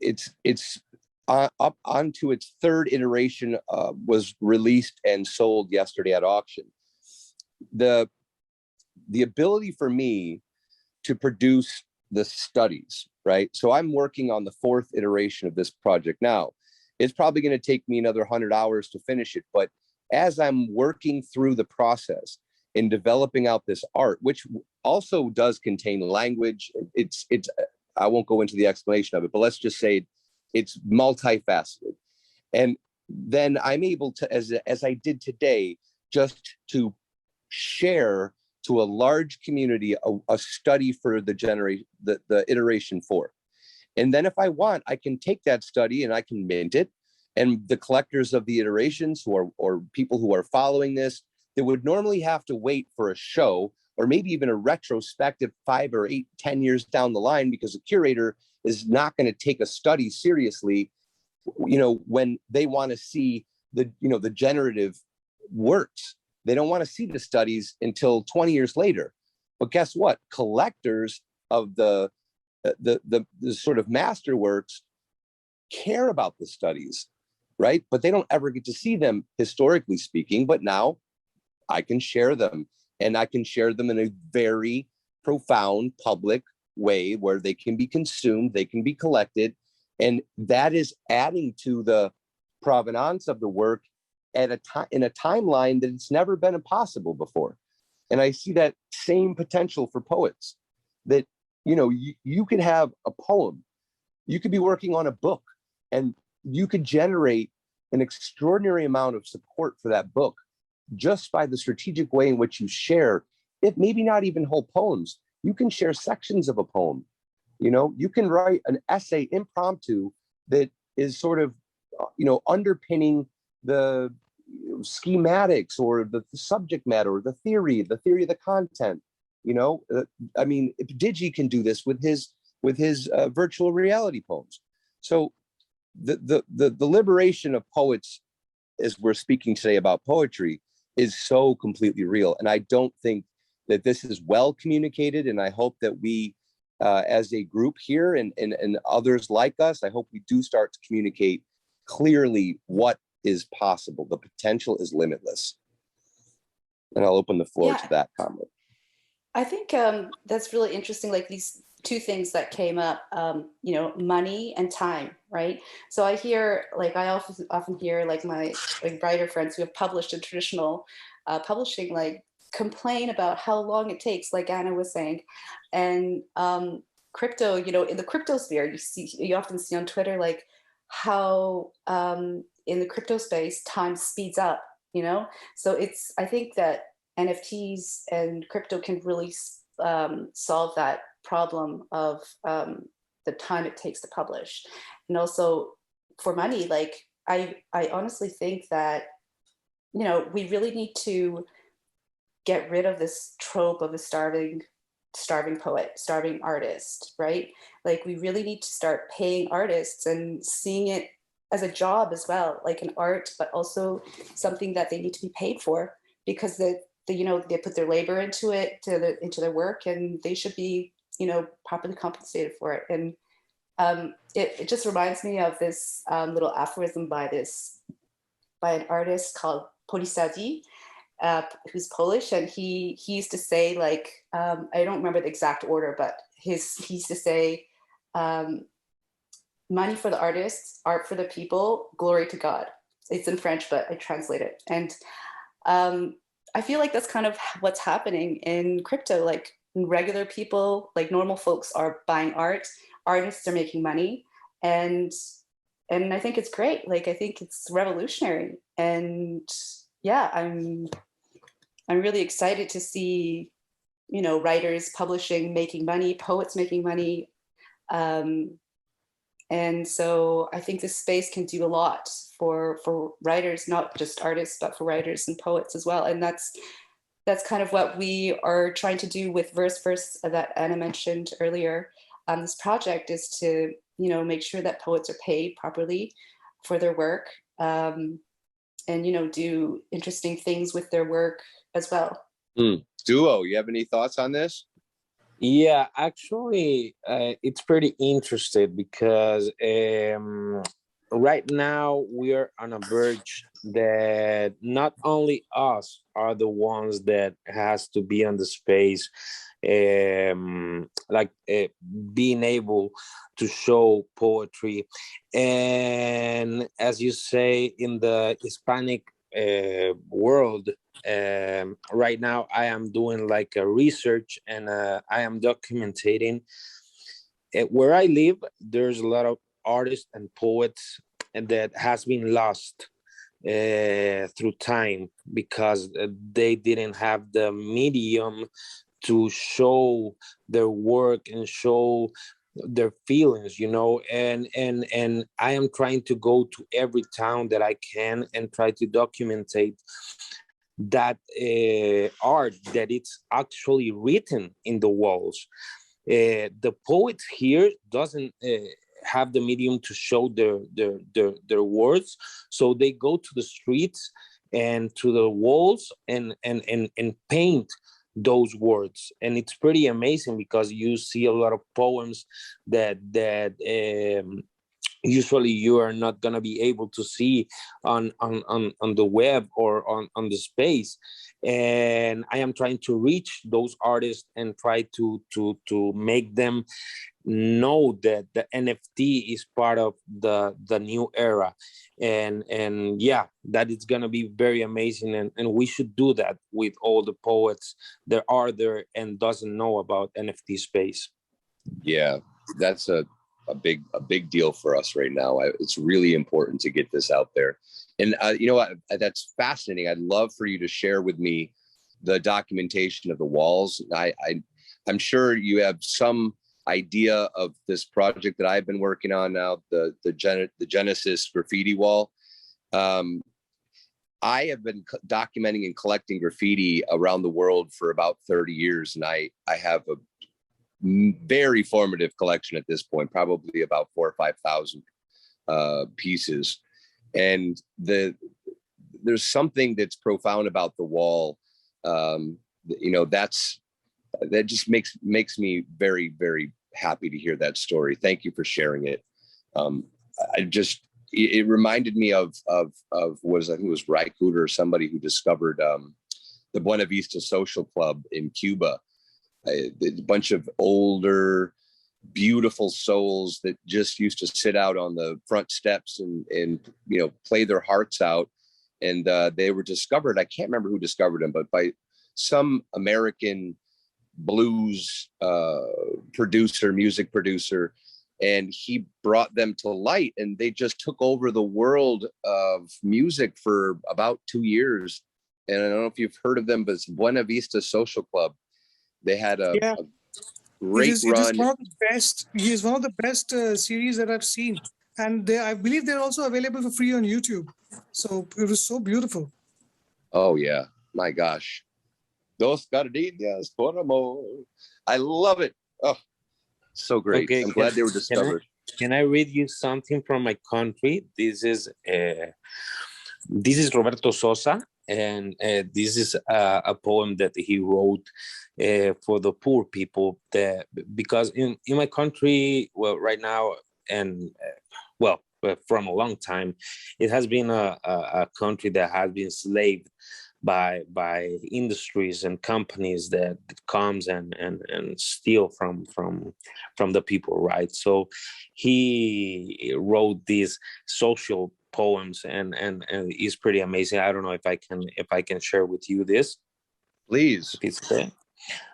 it's up onto its third iteration, was released and sold yesterday at auction. The ability for me to produce the studies, right? So I'm working on the fourth iteration of this project now. It's probably going to take me another 100 hours to finish it, but as I'm working through the process in developing out this art, which also does contain language, it's I won't go into the explanation of it, but let's just say it's multifaceted. And then I'm able to, as I did today, just to share to a large community a study for the iteration 4. And then if I want, I can take that study and I can mint it. And the collectors of the iterations or people who are following this, they would normally have to wait for a show or maybe even a retrospective 5 or 8, 10 years down the line, because a curator is not going to take a study seriously, when they want to see the generative works. They don't want to see the studies until 20 years later. But guess what? Collectors of the sort of masterworks care about the studies, right? But they don't ever get to see them, historically speaking. But now I can share them, and I can share them in a very profound public way where they can be consumed, they can be collected. And that is adding to the provenance of the work at in a timeline that it's never been possible before. And I see that same potential for poets, that you could have a poem, you could be working on a book, and you could generate an extraordinary amount of support for that book just by the strategic way in which you share it. Maybe not even whole poems, you can share sections of a poem. You can write an essay impromptu that is sort of underpinning the schematics or the subject matter or the theory of the content. I mean, Digi can do this with his virtual reality poems. So the liberation of poets, as we're speaking today about poetry, is so completely real. And I don't think that this is well communicated. And I hope that we, as a group here and others like us, I hope we do start to communicate clearly what is possible. The potential is limitless. And I'll open the floor to that comment. I think that's really interesting, like these two things that came up, money and time, right? So I hear, I often hear my writer friends who have published in traditional publishing, complain about how long it takes, like Anna was saying. And crypto, in the crypto sphere, you often see on Twitter, how in the crypto space, time speeds up, you know? So I think that NFTs and crypto can really solve that problem of the time it takes to publish. And also for money, like I honestly think that, you know, we really need to get rid of this trope of a starving poet, starving artist, right? Like we really need to start paying artists and seeing it as a job as well, like an art, but also something that they need to be paid for, because you know, they put their labor into it, into their work, and they should be, you know, properly compensated for it. And it just reminds me of this little aphorism by an artist called Polisadi, who's Polish, and he used to say, like, I don't remember the exact order, but he used to say, money for the artists, art for the people, glory to God. It's in French, but I translate it. And I feel like that's kind of what's happening in crypto. Like regular people, like normal folks are buying art, artists are making money. And I think it's great. Like, I think it's revolutionary. And yeah, I'm really excited to see, you know, writers publishing, making money, poets making money. And so I think this space can do a lot for writers, not just artists, but for writers and poets as well. And that's kind of what we are trying to do with Verse that Anna mentioned earlier. This project is to, you know, make sure that poets are paid properly for their work, and, you know, do interesting things with their work as well. Duo, you have any thoughts on this? Yeah, actually, it's pretty interesting because right now we are on a verge that not only us are the ones that has to be on the space, being able to show poetry, and as you say, in the Hispanic world. Right now I am doing like a research, and I am documenting where I live. There's a lot of artists and poets that has been lost through time because they didn't have the medium to show their work and show their feelings, you know, and I am trying to go to every town that I can and try to documentate that art that it's actually written in the walls. The poets here doesn't have the medium to show their words, so they go to the streets and to the walls and paint those words. And it's pretty amazing because you see a lot of poems that usually you are not going to be able to see on the web or on the space. And I am trying to reach those artists and try to make them know that the NFT is part of the new era. And yeah, that it's going to be very amazing. And we should do that with all the poets that are there and doesn't know about NFT space. Yeah, that's a big deal for us right now. It's really important to get this out there. And you know what, that's fascinating. I'd love for you to share with me the documentation of the walls. I'm sure you have some idea of this project that I've been working on now, the Genesis graffiti wall. I have been documenting and collecting graffiti around the world for about 30 years, and I have a very formative collection at this point, probably about 4,000 or 5,000 pieces. And there's something that's profound about the wall. You know, that just makes me very, very happy to hear that story. Thank you for sharing it. It reminded me of I think it was Raikkonen or somebody who discovered the Buena Vista Social Club in Cuba. A bunch of older, beautiful souls that just used to sit out on the front steps and you know, play their hearts out. And they were discovered, I can't remember who discovered them, but by some American blues music producer. and he brought them to light, and they just took over the world of music for about 2 years. And I don't know if you've heard of them, but it's Buena Vista Social Club. They had a great It is run. one of the best. He is one of the best series that I've seen, and I believe they're also available for free on YouTube. So it was so beautiful. Oh yeah, my gosh, Dos Gardenias por Amor. I love it. Oh, so great. Okay, I'm glad they were discovered. Can I read you something from my country? This is Roberto Sosa, and this is a poem that he wrote for the poor people. Because in my country, well, right now, and from a long time, it has been a country that has been enslaved by industries and companies that comes and steal from the people, right? So he wrote these social poems, and it's pretty amazing. I don't know if I can share with you this, please. If it's okay.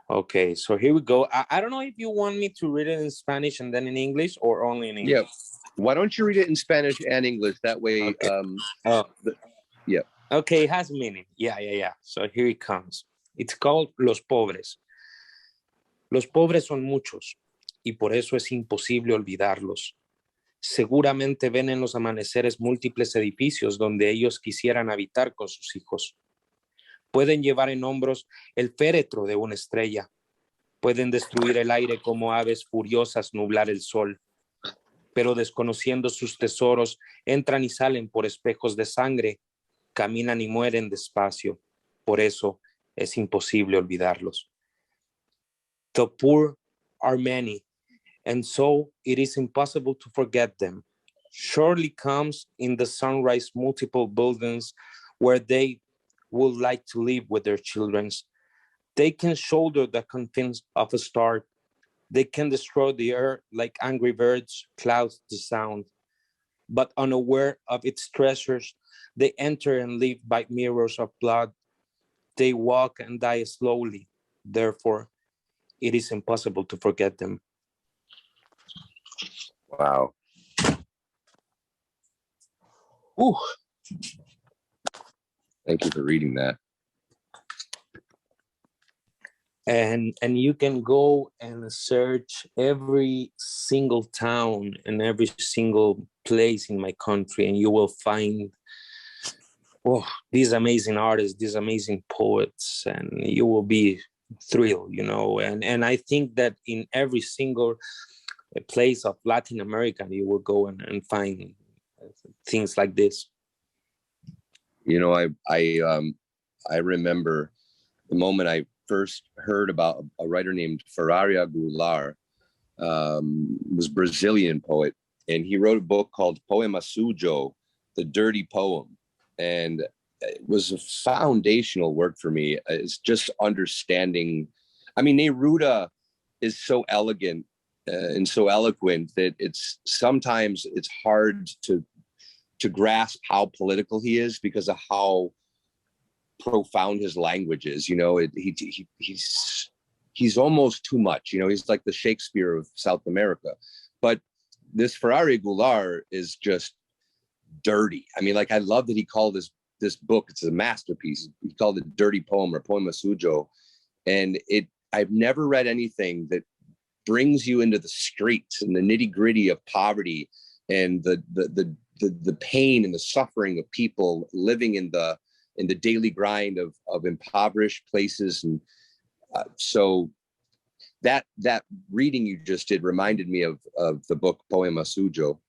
Okay, so here we go. I don't know if you want me to read it in Spanish and then in English, or only in English. Yeah, why don't you read it in Spanish and English? That way, okay. Yeah. Okay, it has meaning. Yeah. So here it comes. It's called Los Pobres. Los pobres son muchos, y por eso es imposible olvidarlos. Seguramente ven en los amaneceres múltiples edificios donde ellos quisieran habitar con sus hijos. Pueden llevar en hombros el féretro de una estrella. Pueden destruir el aire como aves furiosas, nublar el sol. Pero desconociendo sus tesoros, entran y salen por espejos de sangre, caminan y mueren despacio. Por eso es imposible olvidarlos. The poor are many, and so it is impossible to forget them. Surely comes in the sunrise multiple buildings where they would like to live with their children. They can shoulder the contents of a star. They can destroy the air like angry birds, clouds the sound. But unaware of its treasures, they enter and live by mirrors of blood. They walk and die slowly. Therefore, it is impossible to forget them. Wow. Ooh. Thank you for reading that. And you can go and search every single town and every single place in my country, and you will find these amazing artists, these amazing poets, and you will be thrilled, and I think that in every single place of Latin America, you will go and find things like this. I remember the moment I first heard about a writer named Ferraria Goulart, was a Brazilian poet, and he wrote a book called Poema Sujo, The Dirty Poem. And it was a foundational work for me. It's just understanding. I mean, Neruda is so elegant and so eloquent that sometimes it's hard to grasp how political he is because of how profound his language is. He's almost too much. He's like the Shakespeare of South America. But this Ferraria Goulart is just dirty. I mean, I love that he called this book, it's a masterpiece. He called it Dirty Poem or Poema Sujo. And I've never read anything that brings you into the streets and the nitty-gritty of poverty and the pain and the suffering of people living in the daily grind of impoverished places. And so that reading you just did reminded me of the book Poema Sujo.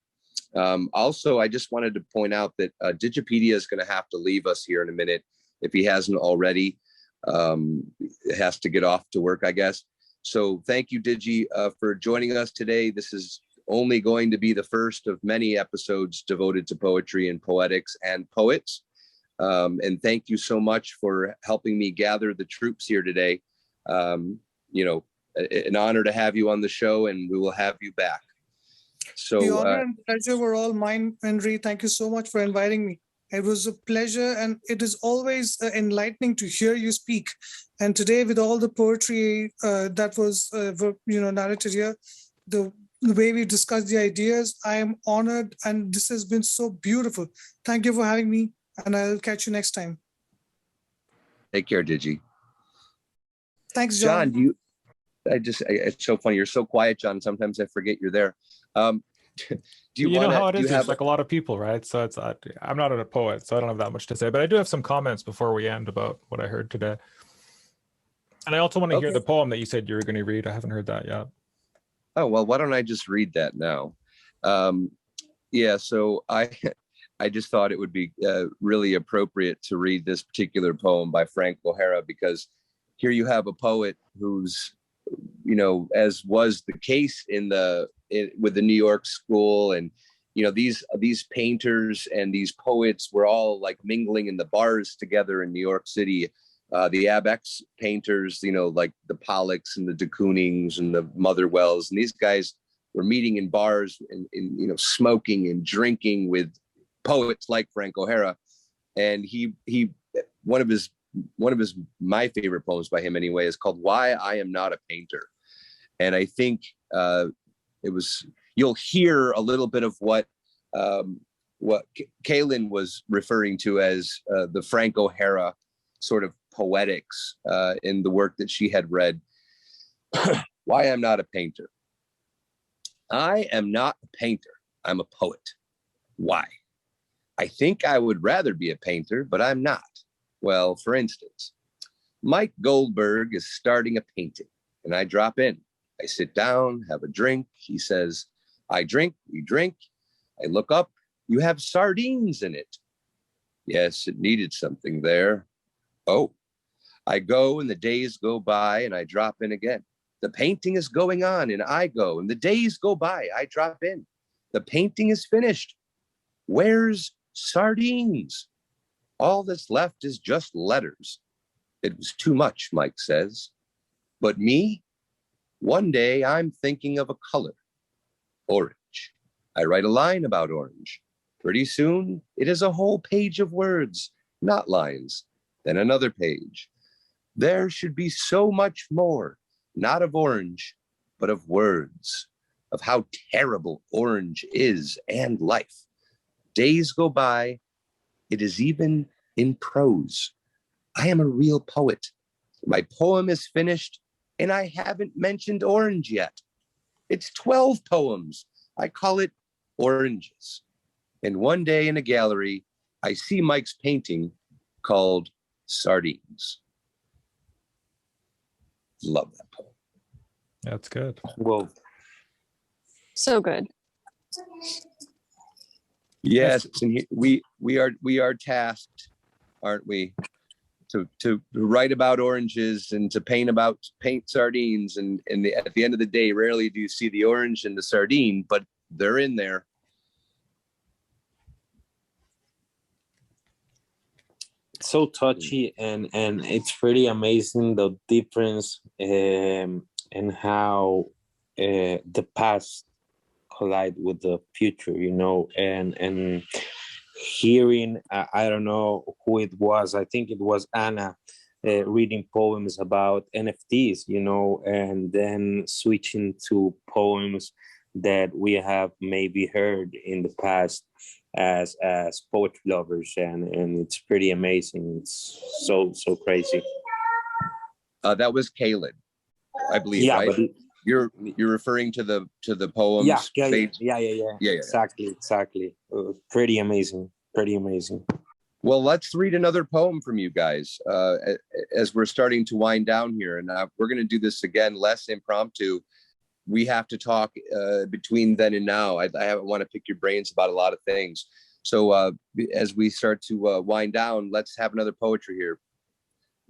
Also, I just wanted to point out that Digipedia is going to have to leave us here in a minute if he hasn't already. It has to get off to work, I guess. So thank you, Digi, for joining us today. This is only going to be the first of many episodes devoted to poetry and poetics and poets. And thank you so much for helping me gather the troops here today. An honor to have you on the show, and we will have you back. So the honor and pleasure were all mine, Henry. Thank you so much for inviting me. It was a pleasure, and it is always enlightening to hear you speak. And today, with all the poetry that was narrated here, the the way we discussed the ideas. I am honored, and this has been so beautiful. Thank you for having me, and I'll catch you next time. Take care, Digi. Thanks, John, John. it's so funny. You're so quiet, John. Sometimes I forget you're there. Do you know how it do is? you There's have like a lot of people, right? So it's I'm not a poet, so I don't have that much to say. But I do have some comments before we end about what I heard today. And I also want to hear the poem that you said you were going to read. I haven't heard that yet. Oh, well, why don't I just read that now? Yeah, so I just thought it would be really appropriate to read this particular poem by Frank O'Hara, because here you have a poet who's, you know, as was the case with the New York school, and you know, these painters and these poets were all like mingling in the bars together in New York City. The Abex painters, you know, like the Pollocks and the de Koonings and the Motherwells, and these guys were meeting in bars and you know, smoking and drinking with poets like Frank O'Hara. And one of my favorite poems by him anyway is called "Why I Am Not a Painter." And I think you'll hear a little bit of what Kaylin was referring to as the Frank O'Hara sort of poetics in the work that she had read. Why I'm not a painter. I am not a painter. I'm a poet. Why? I think I would rather be a painter, but I'm not. Well, for instance, Mike Goldberg is starting a painting, and I drop in. I sit down, have a drink. He says, I drink, we drink. I look up, you have sardines in it. Yes, it needed something there. Oh, I go and the days go by and I drop in again. The painting is going on and I go and the days go by. I drop in. The painting is finished. Where's sardines? All that's left is just letters. It was too much, Mike says. But me, one day I'm thinking of a color, orange. I write a line about orange. Pretty soon, it is a whole page of words, not lines. Then another page. There should be so much more, not of orange, but of words, of how terrible orange is and life. Days go by. It is even in prose. I am a real poet. My poem is finished, and I haven't mentioned orange yet. It's 12 poems. I call it Oranges. And one day in a gallery, I see Mike's painting called Sardines. Love that poem. That's good. Well, So good. Yes, and we are tasked, aren't we, to write about oranges and to paint sardines, and at the end of the day, rarely do you see the orange and the sardine, but they're in there. so touchy, and it's pretty amazing the difference and how the past collide with the future, you know, and hearing I don't know who it was, I think it was Anna, reading poems about NFTs, you know, and then switching to poems that we have maybe heard in the past as poetry lovers, and it's pretty amazing. It's so crazy. That was Khalid, I believe, Yeah, right? but You're referring to the poems. Yeah. Exactly. Pretty amazing. Well, let's read another poem from you guys as we're starting to wind down here, and we're going to do this again, less impromptu. We have to talk between then and now. I want to pick your brains about a lot of things. So as we start to wind down, let's have another poetry here,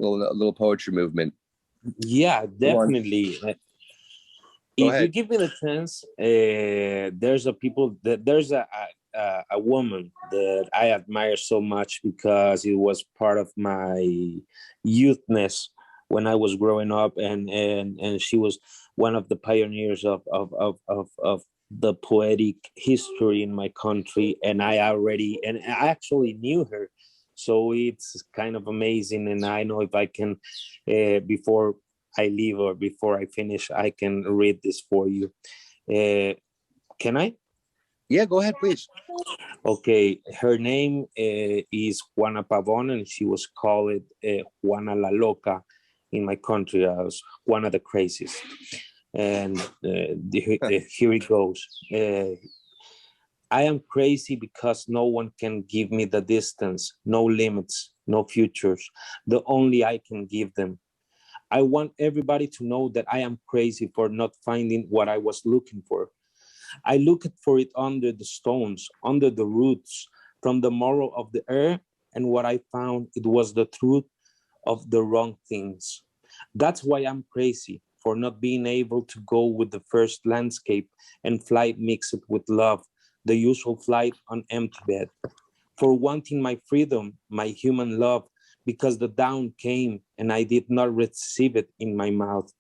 a little poetry movement. Yeah, definitely. If you give me the chance, there's a woman that I admire so much because it was part of my youthness when I was growing up, and she was one of the pioneers of the poetic history in my country, and I actually knew her, so it's kind of amazing. And I know if I can, before I leave or before I finish, I can read this for you. Can I? Yeah, go ahead, please. Okay, her name is Juana Pavon, and she was called Juana la Loca in my country as Juana the Craziest. And here it goes. I am crazy because no one can give me the distance, no limits, no futures. The only I can give them. I want everybody to know that I am crazy for not finding what I was looking for. I looked for it under the stones, under the roots, from the marrow of the earth, and what I found, it was the truth of the wrong things. That's why I'm crazy, for not being able to go with the first landscape and flight mixed with love, the usual flight on empty bed. For wanting my freedom, my human love, because the down came and I did not receive it in my mouth.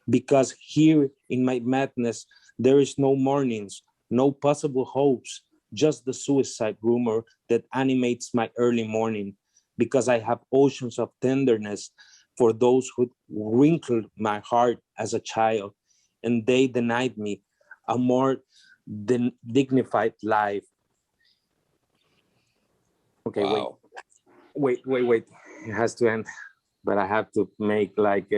Because here in my madness, there is no mornings, no possible hopes, just the suicide rumor that animates my early morning. Because I have oceans of tenderness for those who wrinkled my heart as a child, and they denied me a more dignified life. Okay, Wow. wait. It has to end, but I have to make like,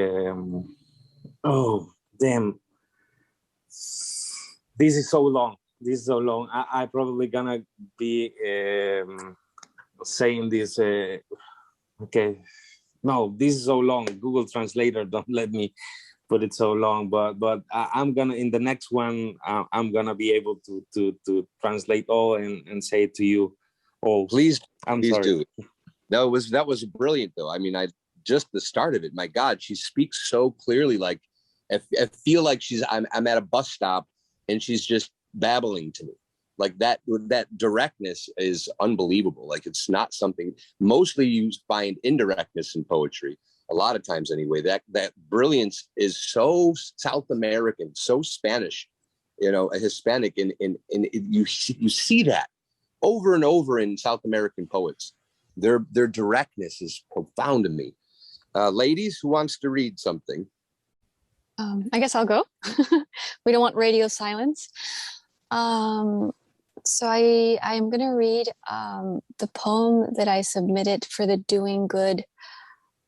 oh, damn. This is so long. I probably gonna be saying this. Okay, no, this is so long. Google Translator don't let me put it so long. But I'm gonna, in the next one, I'm gonna be able to translate all and say it to you. Oh, Please sorry. do. No, that was brilliant though. I mean, just the start of it. My God, she speaks so clearly. Like I feel like I'm at a bus stop and she's just babbling to me. Like that directness is unbelievable. Like it's not something, mostly you find indirectness in poetry, a lot of times anyway. That brilliance is so South American, so Spanish, Hispanic, and you see that over and over in South American poets. Their directness is profound to me. Ladies, who wants to read something? I guess I'll go. We don't want radio silence. So I am going to read the poem that I submitted for the Doing Good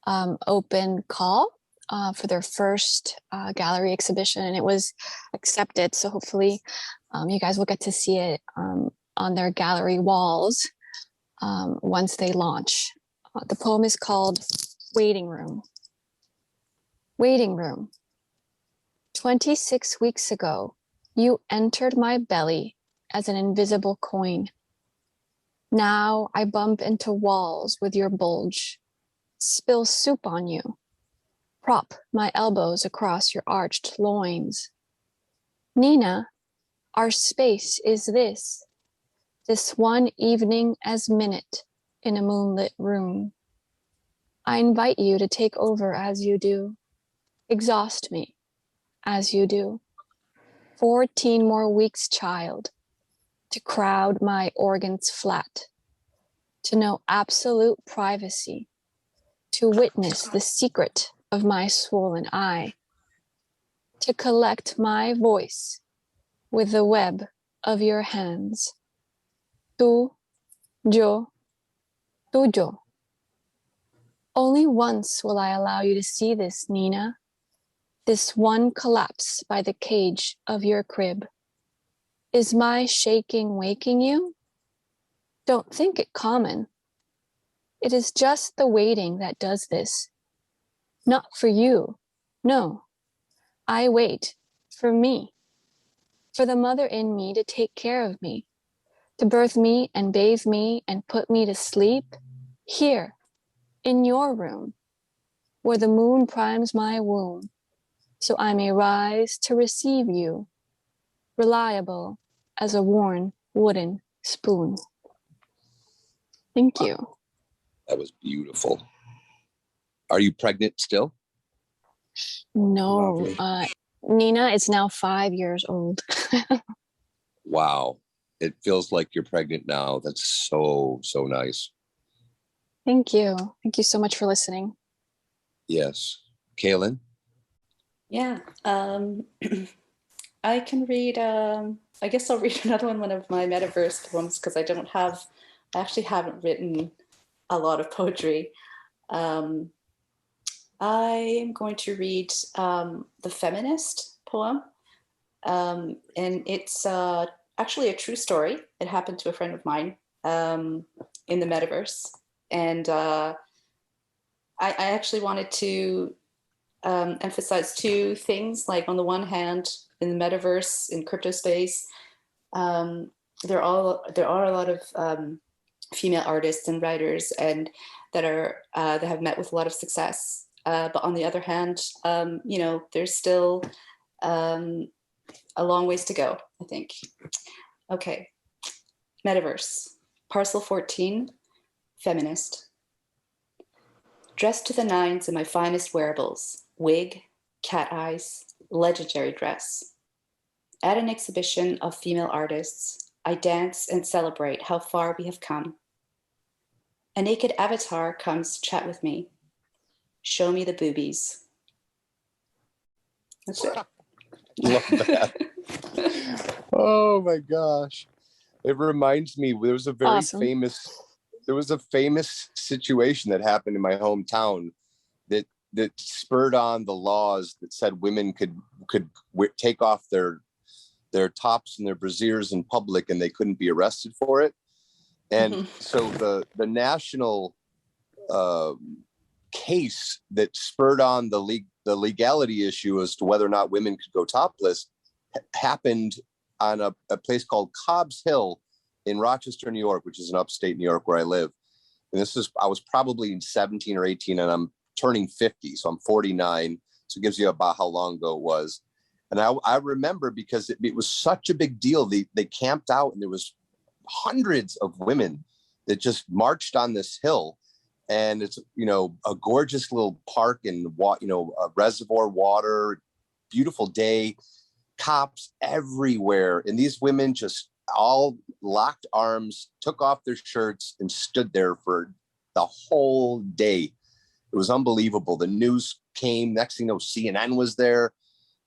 open call for their first gallery exhibition, and it was accepted. So hopefully you guys will get to see it on their gallery walls once they launch. The poem is called Waiting Room. Waiting room. 26 weeks ago, you entered my belly as an invisible coin. Now I bump into walls with your bulge, spill soup on you, prop my elbows across your arched loins. Nina, our space is this one evening as minute in a moonlit room. I invite you to take over as you do, exhaust me as you do. 14 more weeks, child, to crowd my organs flat, to know absolute privacy, to witness the secret of my swollen eye, to collect my voice with the web of your hands. Tú, yo, tuyo. Only once will I allow you to see this, Nina. This one collapse by the cage of your crib. Is my shaking waking you? Don't think it common. It is just the waiting that does this. Not for you, no. I wait for me, for the mother in me to take care of me, to birth me and bathe me and put me to sleep here in your room, where the moon primes my womb, so I may rise to receive you, reliable as a worn wooden spoon. Thank you. That was beautiful. Are you pregnant still? No, Nina is now 5 years old. Wow. It feels like you're pregnant now. That's so nice. Thank you. Thank you so much for listening. Yes. Kaylin? Yeah. I can read, I guess I'll read another one of my metaverse poems, because I actually haven't written a lot of poetry. I am going to read the Feminist Poem. And it's actually a true story. It happened to a friend of mine in the metaverse. And I actually wanted to emphasize two things. Like, on the one hand, in the metaverse, in crypto space, there are a lot of female artists and writers and that have met with a lot of success. But on the other hand, there's still a long ways to go, I think. Okay, metaverse, parcel 14, feminist. Dressed to the nines in my finest wearables, wig, cat eyes, legendary dress. At an exhibition of female artists, I dance and celebrate how far we have come. A naked avatar comes to chat with me. Show me the boobies. That's it. Love that. Oh my gosh. It reminds me, there was a very Awesome. famous situation that happened in my hometown that spurred on the laws that said women could take off their tops and their brasiers in public and they couldn't be arrested for it. And so the national case that spurred on the legality issue as to whether or not women could go topless happened on a place called Cobb's Hill in Rochester, New York, which is in upstate New York where I live. And I was probably 17 or 18 and I'm turning 50. So I'm 49. So it gives you about how long ago it was. And I remember because it was such a big deal. They camped out and there was hundreds of women that just marched on this hill. And it's, a gorgeous little park and, a reservoir water, beautiful day, cops everywhere. And these women just all locked arms, took off their shirts and stood there for the whole day. It was unbelievable. The news came, next thing you know, CNN was there.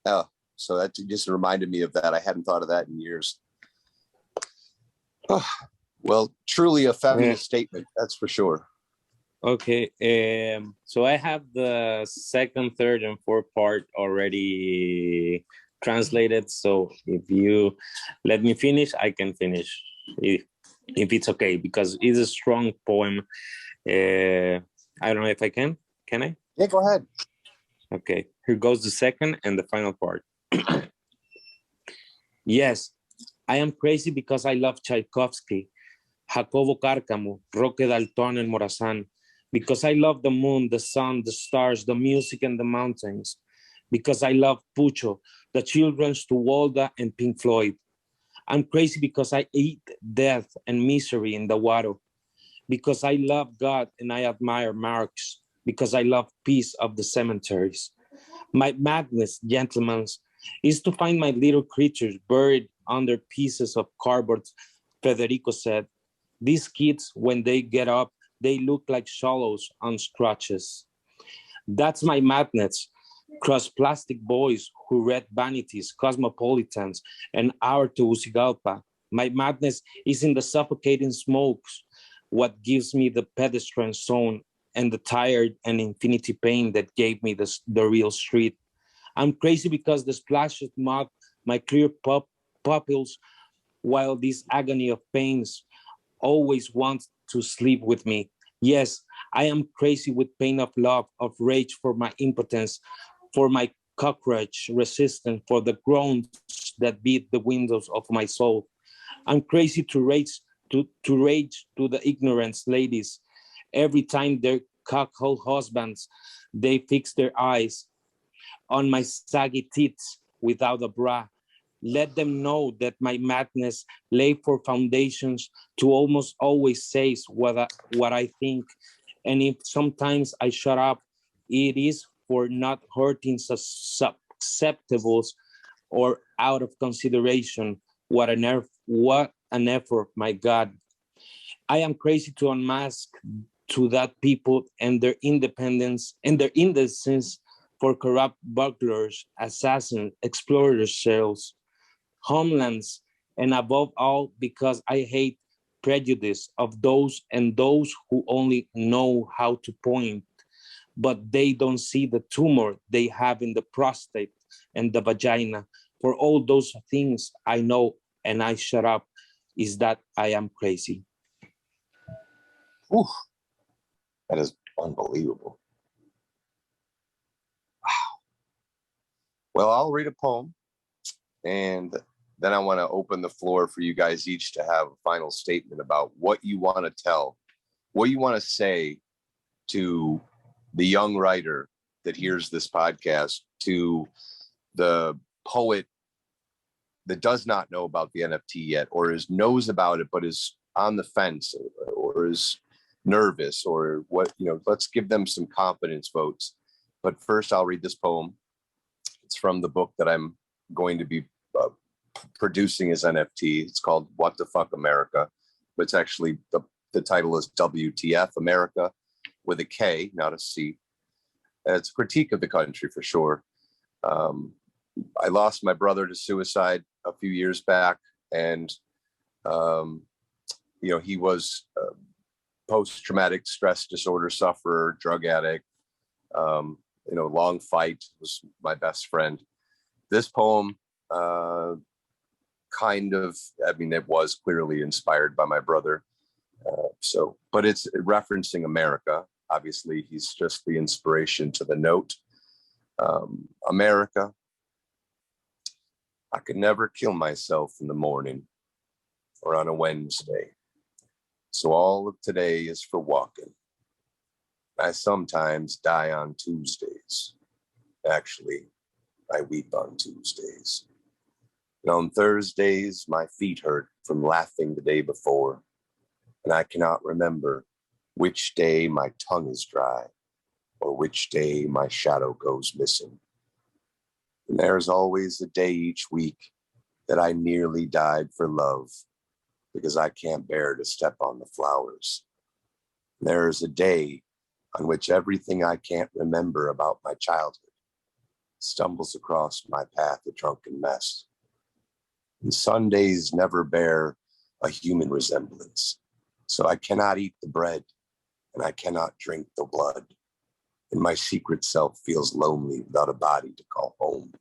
So that just reminded me of that. I hadn't thought of that in years. Oh, well, truly a feminist statement, that's for sure. Okay, so I have the second, third, and fourth part already translated. So if you let me finish, I can finish if it's okay, because it's a strong poem. I don't know if I can. Can I? Yeah, go ahead. Okay, here goes the second and the final part. Yes, I am crazy because I love Tchaikovsky, Jacobo Cárcamo, Roque Dalton, and Morazán, because I love the moon, the sun, the stars, the music, and the mountains, because I love Pucho, the children's to Walda and Pink Floyd. I'm crazy because I eat death and misery in the water, because I love God and I admire Marx, because I love peace of the cemeteries. My madness, gentlemen, is to find my little creatures buried under pieces of cardboard, Federico said. These kids, when they get up, they look like shallows on scratches. That's my madness. Cross plastic boys who read Vanities, Cosmopolitans, and Our Tegucigalpa. My madness is in the suffocating smokes, what gives me the pedestrian zone and the tired and infinity pain that gave me the real street. I'm crazy because the splash of mud, my clear pupils, while this agony of pains always wants to sleep with me. Yes, I am crazy with pain of love, of rage for my impotence, for my cockroach resistance, for the groans that beat the windows of my soul. I'm crazy to rage to the ignorance ladies. Every time their cockhole husbands, they fix their eyes on my saggy tits without a bra. Let them know that my madness lay for foundations to almost always say what I think. And if sometimes I shut up, it is for not hurting susceptibles or out of consideration. What an effort, my God. I am crazy to unmask to that people and their independence and their indecence for corrupt burglars, assassins, explorers' cells. homelands, and above all, because I hate prejudice of those who only know how to point, but they don't see the tumor they have in the prostate and the vagina. For all those things I know and I shut up, is that I am crazy. Whew. That is unbelievable. Wow. Well, I'll read a poem, and then I want to open the floor for you guys each to have a final statement about what you want to tell, what you want to say to the young writer that hears this podcast, to the poet that does not know about the NFT yet, or knows about it but is on the fence, or is nervous, or what, let's give them some confidence votes. But first, I'll read this poem. It's from the book that I'm going to be producing as NFT. It's called What the Fuck America, but it's actually, the title is WTF America, with a K, not a C. It's a critique of the country for sure. I lost my brother to suicide a few years back, and he was a post-traumatic stress disorder sufferer, drug addict. Long fight, was my best friend. This poem it was clearly inspired by my brother. But it's referencing America. Obviously, he's just the inspiration to the note. America, I could never kill myself in the morning or on a Wednesday. So all of today is for walking. I sometimes die on Tuesdays. Actually, I weep on Tuesdays. And on Thursdays, my feet hurt from laughing the day before. And I cannot remember which day my tongue is dry or which day my shadow goes missing. And there's always a day each week that I nearly died for love because I can't bear to step on the flowers. And there is a day on which everything I can't remember about my childhood stumbles across my path a drunken mess. And Sundays never bear a human resemblance. So I cannot eat the bread and I cannot drink the blood. And my secret self feels lonely without a body to call home.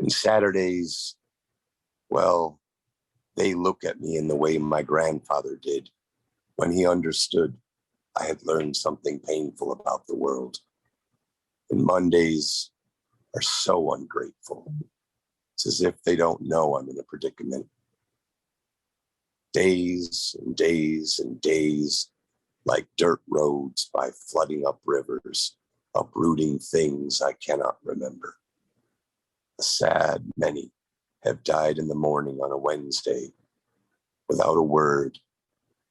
And Saturdays, well, they look at me in the way my grandfather did when he understood I had learned something painful about the world. And Mondays are so ungrateful. It's as if they don't know I'm in a predicament. Days and days and days, like dirt roads by flooding up rivers, uprooting things I cannot remember. A sad many have died in the morning on a Wednesday without a word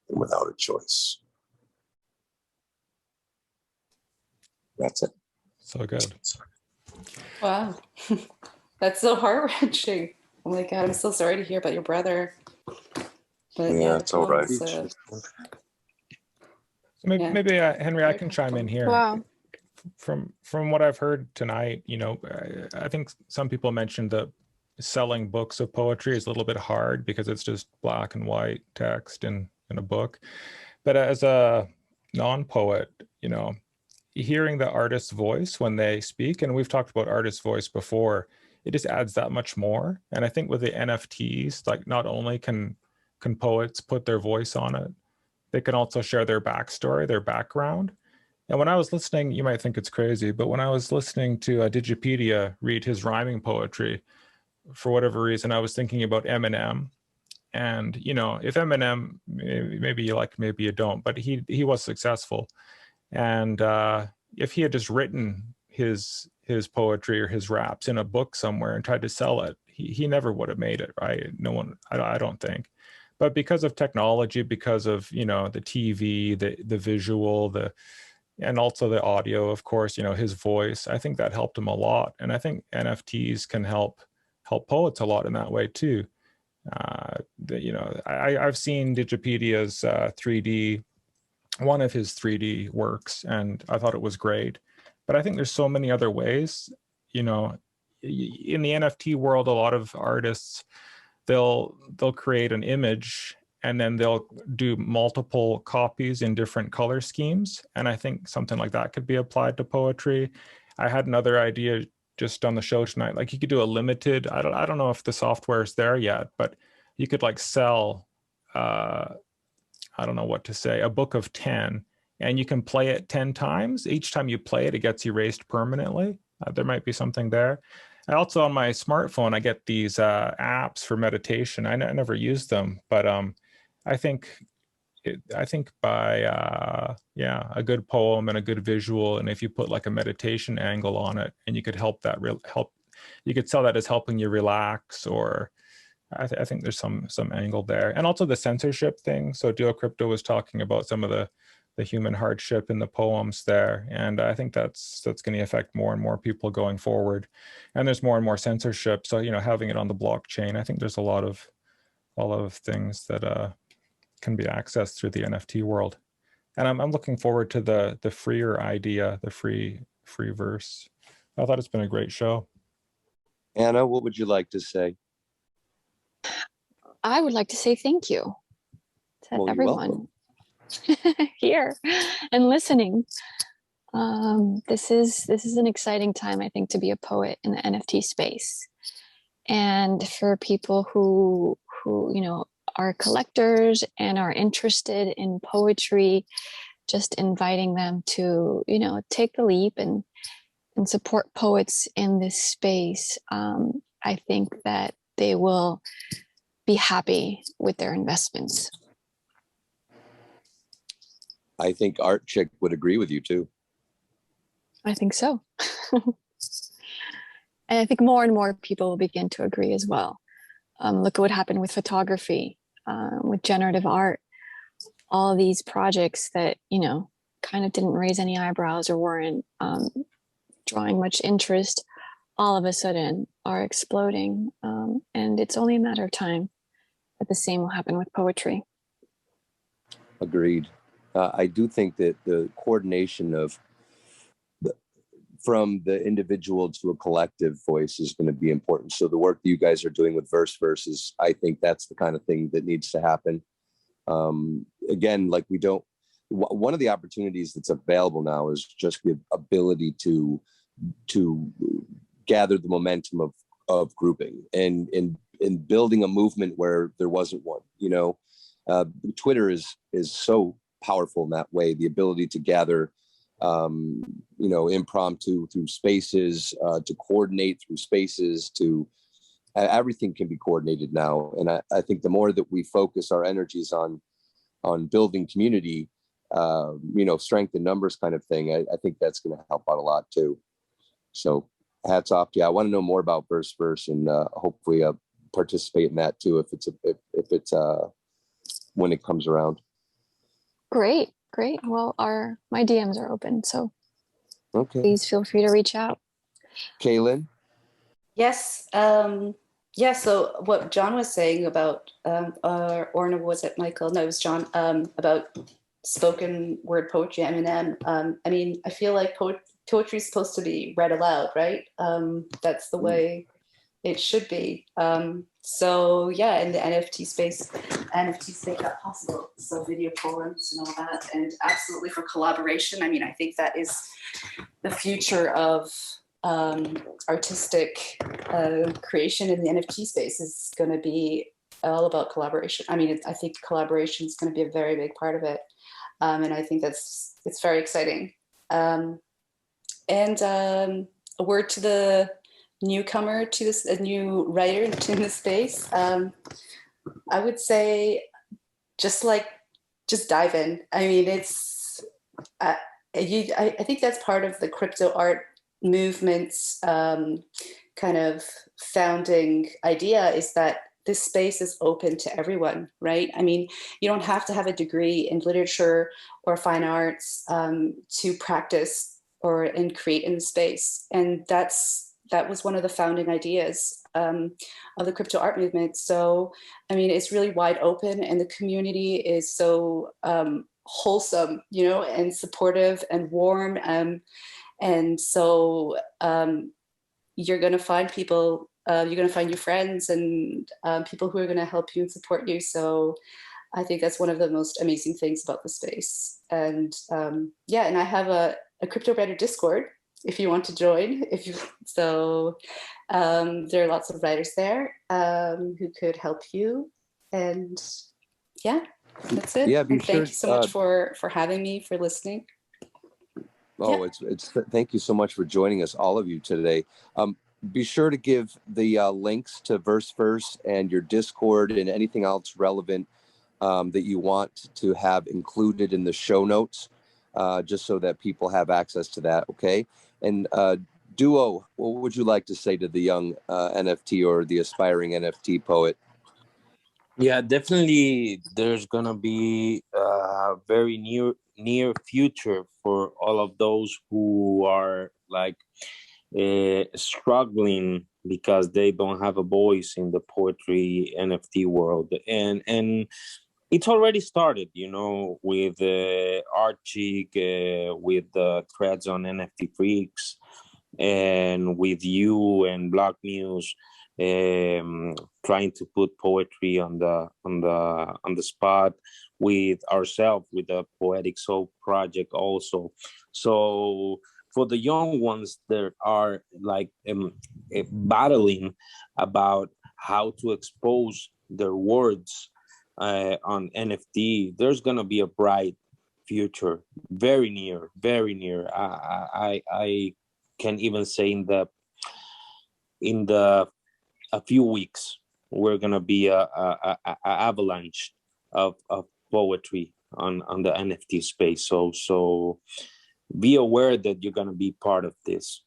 and without a choice. That's it. So good. Wow. That's so heart-wrenching. Oh my God, I'm so sorry to hear about your brother. But Yeah, it's all right. So maybe Henry, I can chime in here. Wow. From what I've heard tonight, I think some people mentioned that selling books of poetry is a little bit hard because it's just black and white text in a book. But as a non-poet, hearing the artist's voice when they speak, and we've talked about artist's voice before, it just adds that much more. And I think with the NFTs, like not only can poets put their voice on it, they can also share their backstory, their background. And when I was listening, you might think it's crazy, but when I was listening to Digipedia read his rhyming poetry, for whatever reason, I was thinking about Eminem. And, if Eminem, maybe you like, maybe you don't, but he was successful. And if he had just written his poetry or his raps in a book somewhere and tried to sell it, he never would have made it, right? No one, I don't think. But because of technology, because of, the TV, the visual, and also the audio, of course, his voice, I think that helped him a lot. And I think NFTs can help poets a lot in that way too. I've seen Digipedia's 3D, one of his 3D works, and I thought it was great. But I think there's so many other ways, in the NFT world, a lot of artists, they'll create an image and then they'll do multiple copies in different color schemes. And I think something like that could be applied to poetry. I had another idea just on the show tonight. Like you could do a limited, I don't know if the software is there yet, but you could like sell, I don't know what to say, a book of 10, and you can play it 10 times. Each time you play it, it gets erased permanently. There might be something there. I also, on my smartphone, I get these apps for meditation. I never use them, but I think by a good poem and a good visual, and if you put like a meditation angle on it, and you could help you could sell that as helping you relax, or I think there's some angle there. And also the censorship thing. So Duo Crypto was talking about some of the human hardship in the poems there, and I think that's going to affect more and more people going forward. And there's more and more censorship, so having it on the blockchain, I think there's a lot of things that can be accessed through the NFT world. And I'm looking forward to the freer idea, the free verse. I thought it's been a great show. Anna, what would you like to say? I would like to say thank you to everyone here and listening. This is an exciting time, I think, to be a poet in the NFT space, and for people who are collectors and are interested in poetry, just inviting them to take the leap and support poets in this space. I think that they will be happy with their investments. I think Art Chick would agree with you too. I think so. And I think more and more people will begin to agree as well. Look at what happened with photography, with generative art. All these projects that, kind of didn't raise any eyebrows or weren't drawing much interest, all of a sudden are exploding. And it's only a matter of time that the same will happen with poetry. Agreed. I do think that the coordination from the individual to a collective voice is going to be important. So the work that you guys are doing with verses, I think that's the kind of thing that needs to happen. Again, like one of the opportunities that's available now is just the ability to gather the momentum of grouping and building a movement where there wasn't one. Twitter is so powerful in that way. The ability to gather, impromptu through spaces, to coordinate through spaces, everything can be coordinated now. And I think the more that we focus our energies on building community, strength in numbers kind of thing, I think that's going to help out a lot too. So hats off to you. I want to know more about verse and hopefully participate in that too if it's when it comes around. Great. Well, my DMs are open, so okay, please feel free to reach out. Kaylin? Yes. Yeah, so what John was saying about, or no, was it Michael? No, it was John, about spoken word poetry, Eminem. I feel like poetry is supposed to be read aloud, right? That's the way it should be. So yeah, in the NFTs make that possible. So video poems and all that, and absolutely for collaboration. I think that is the future of artistic creation in the NFT space is going to be all about collaboration. I think collaboration is going to be a very big part of it. And I think it's very exciting. And a word to the newcomer to this, a new writer in the space. I would say just dive in. I think that's part of the crypto art movement's kind of founding idea, is that this space is open to everyone, right? You don't have to have a degree in literature or fine arts to practice and create in the space. And that was one of the founding ideas of the crypto art movement. So, it's really wide open, and the community is so wholesome, and supportive and warm. And so, you're going to find people, you're going to find your friends and people who are going to help you and support you. So I think that's one of the most amazing things about the space. And yeah, and I have a crypto writer Discord if you want to join. There are lots of writers there who could help you. And yeah, that's it. Yeah, and thank you so much for having me, for listening. Oh, yeah. Thank you so much for joining us, all of you today. Be sure to give the links to Verse and your Discord and anything else relevant that you want to have included in the show notes, just so that people have access to that. Okay. And Duo, what would you like to say to the young NFT or the aspiring NFT poet? Yeah, definitely. There's gonna be a very near future for all of those who are like struggling because they don't have a voice in the poetry NFT world, and it's already started, you know, with Archie, with the threads on NFT Freaks, and with you and Block Muse, trying to put poetry on the spot, with ourselves, with the Poetic Soul project also. So for the young ones that are like battling about how to expose their words on NFT, there's gonna be a bright future, very near, very near. I can even say in the a few weeks, we're gonna be a avalanche of poetry on the NFT space. So be aware that you're gonna be part of this.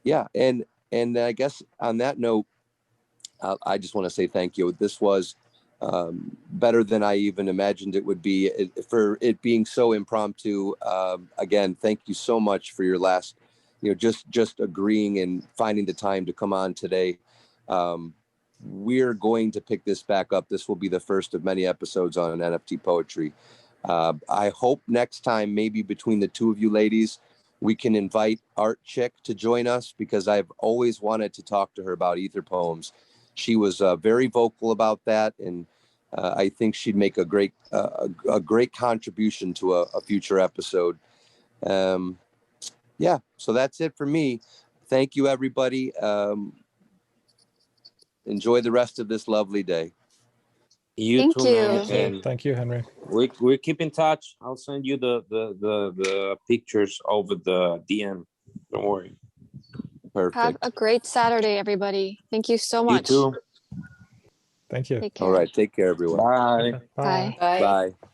Yeah, and I guess on that note, I just want to say thank you. This was better than I even imagined it would be, for it being so impromptu. Again, thank you so much for your last, just agreeing and finding the time to come on today. We're going to pick this back up. This will be the first of many episodes on NFT poetry. I hope next time, maybe between the two of you ladies, we can invite Art Chick to join us, because I've always wanted to talk to her about ether poems. She was very vocal about that, and I think she'd make a great contribution to a future episode. Yeah, so that's it for me. Thank you, everybody. Enjoy the rest of this lovely day. Thank Too, you. man. And Thank you, Henry. we keep in touch. I'll send you the pictures over the DM. Don't worry. Perfect. Have a great Saturday, everybody. Thank you so much. You too. Thank you. Take care. All right, take care, everyone. Bye. Bye. Bye. Bye.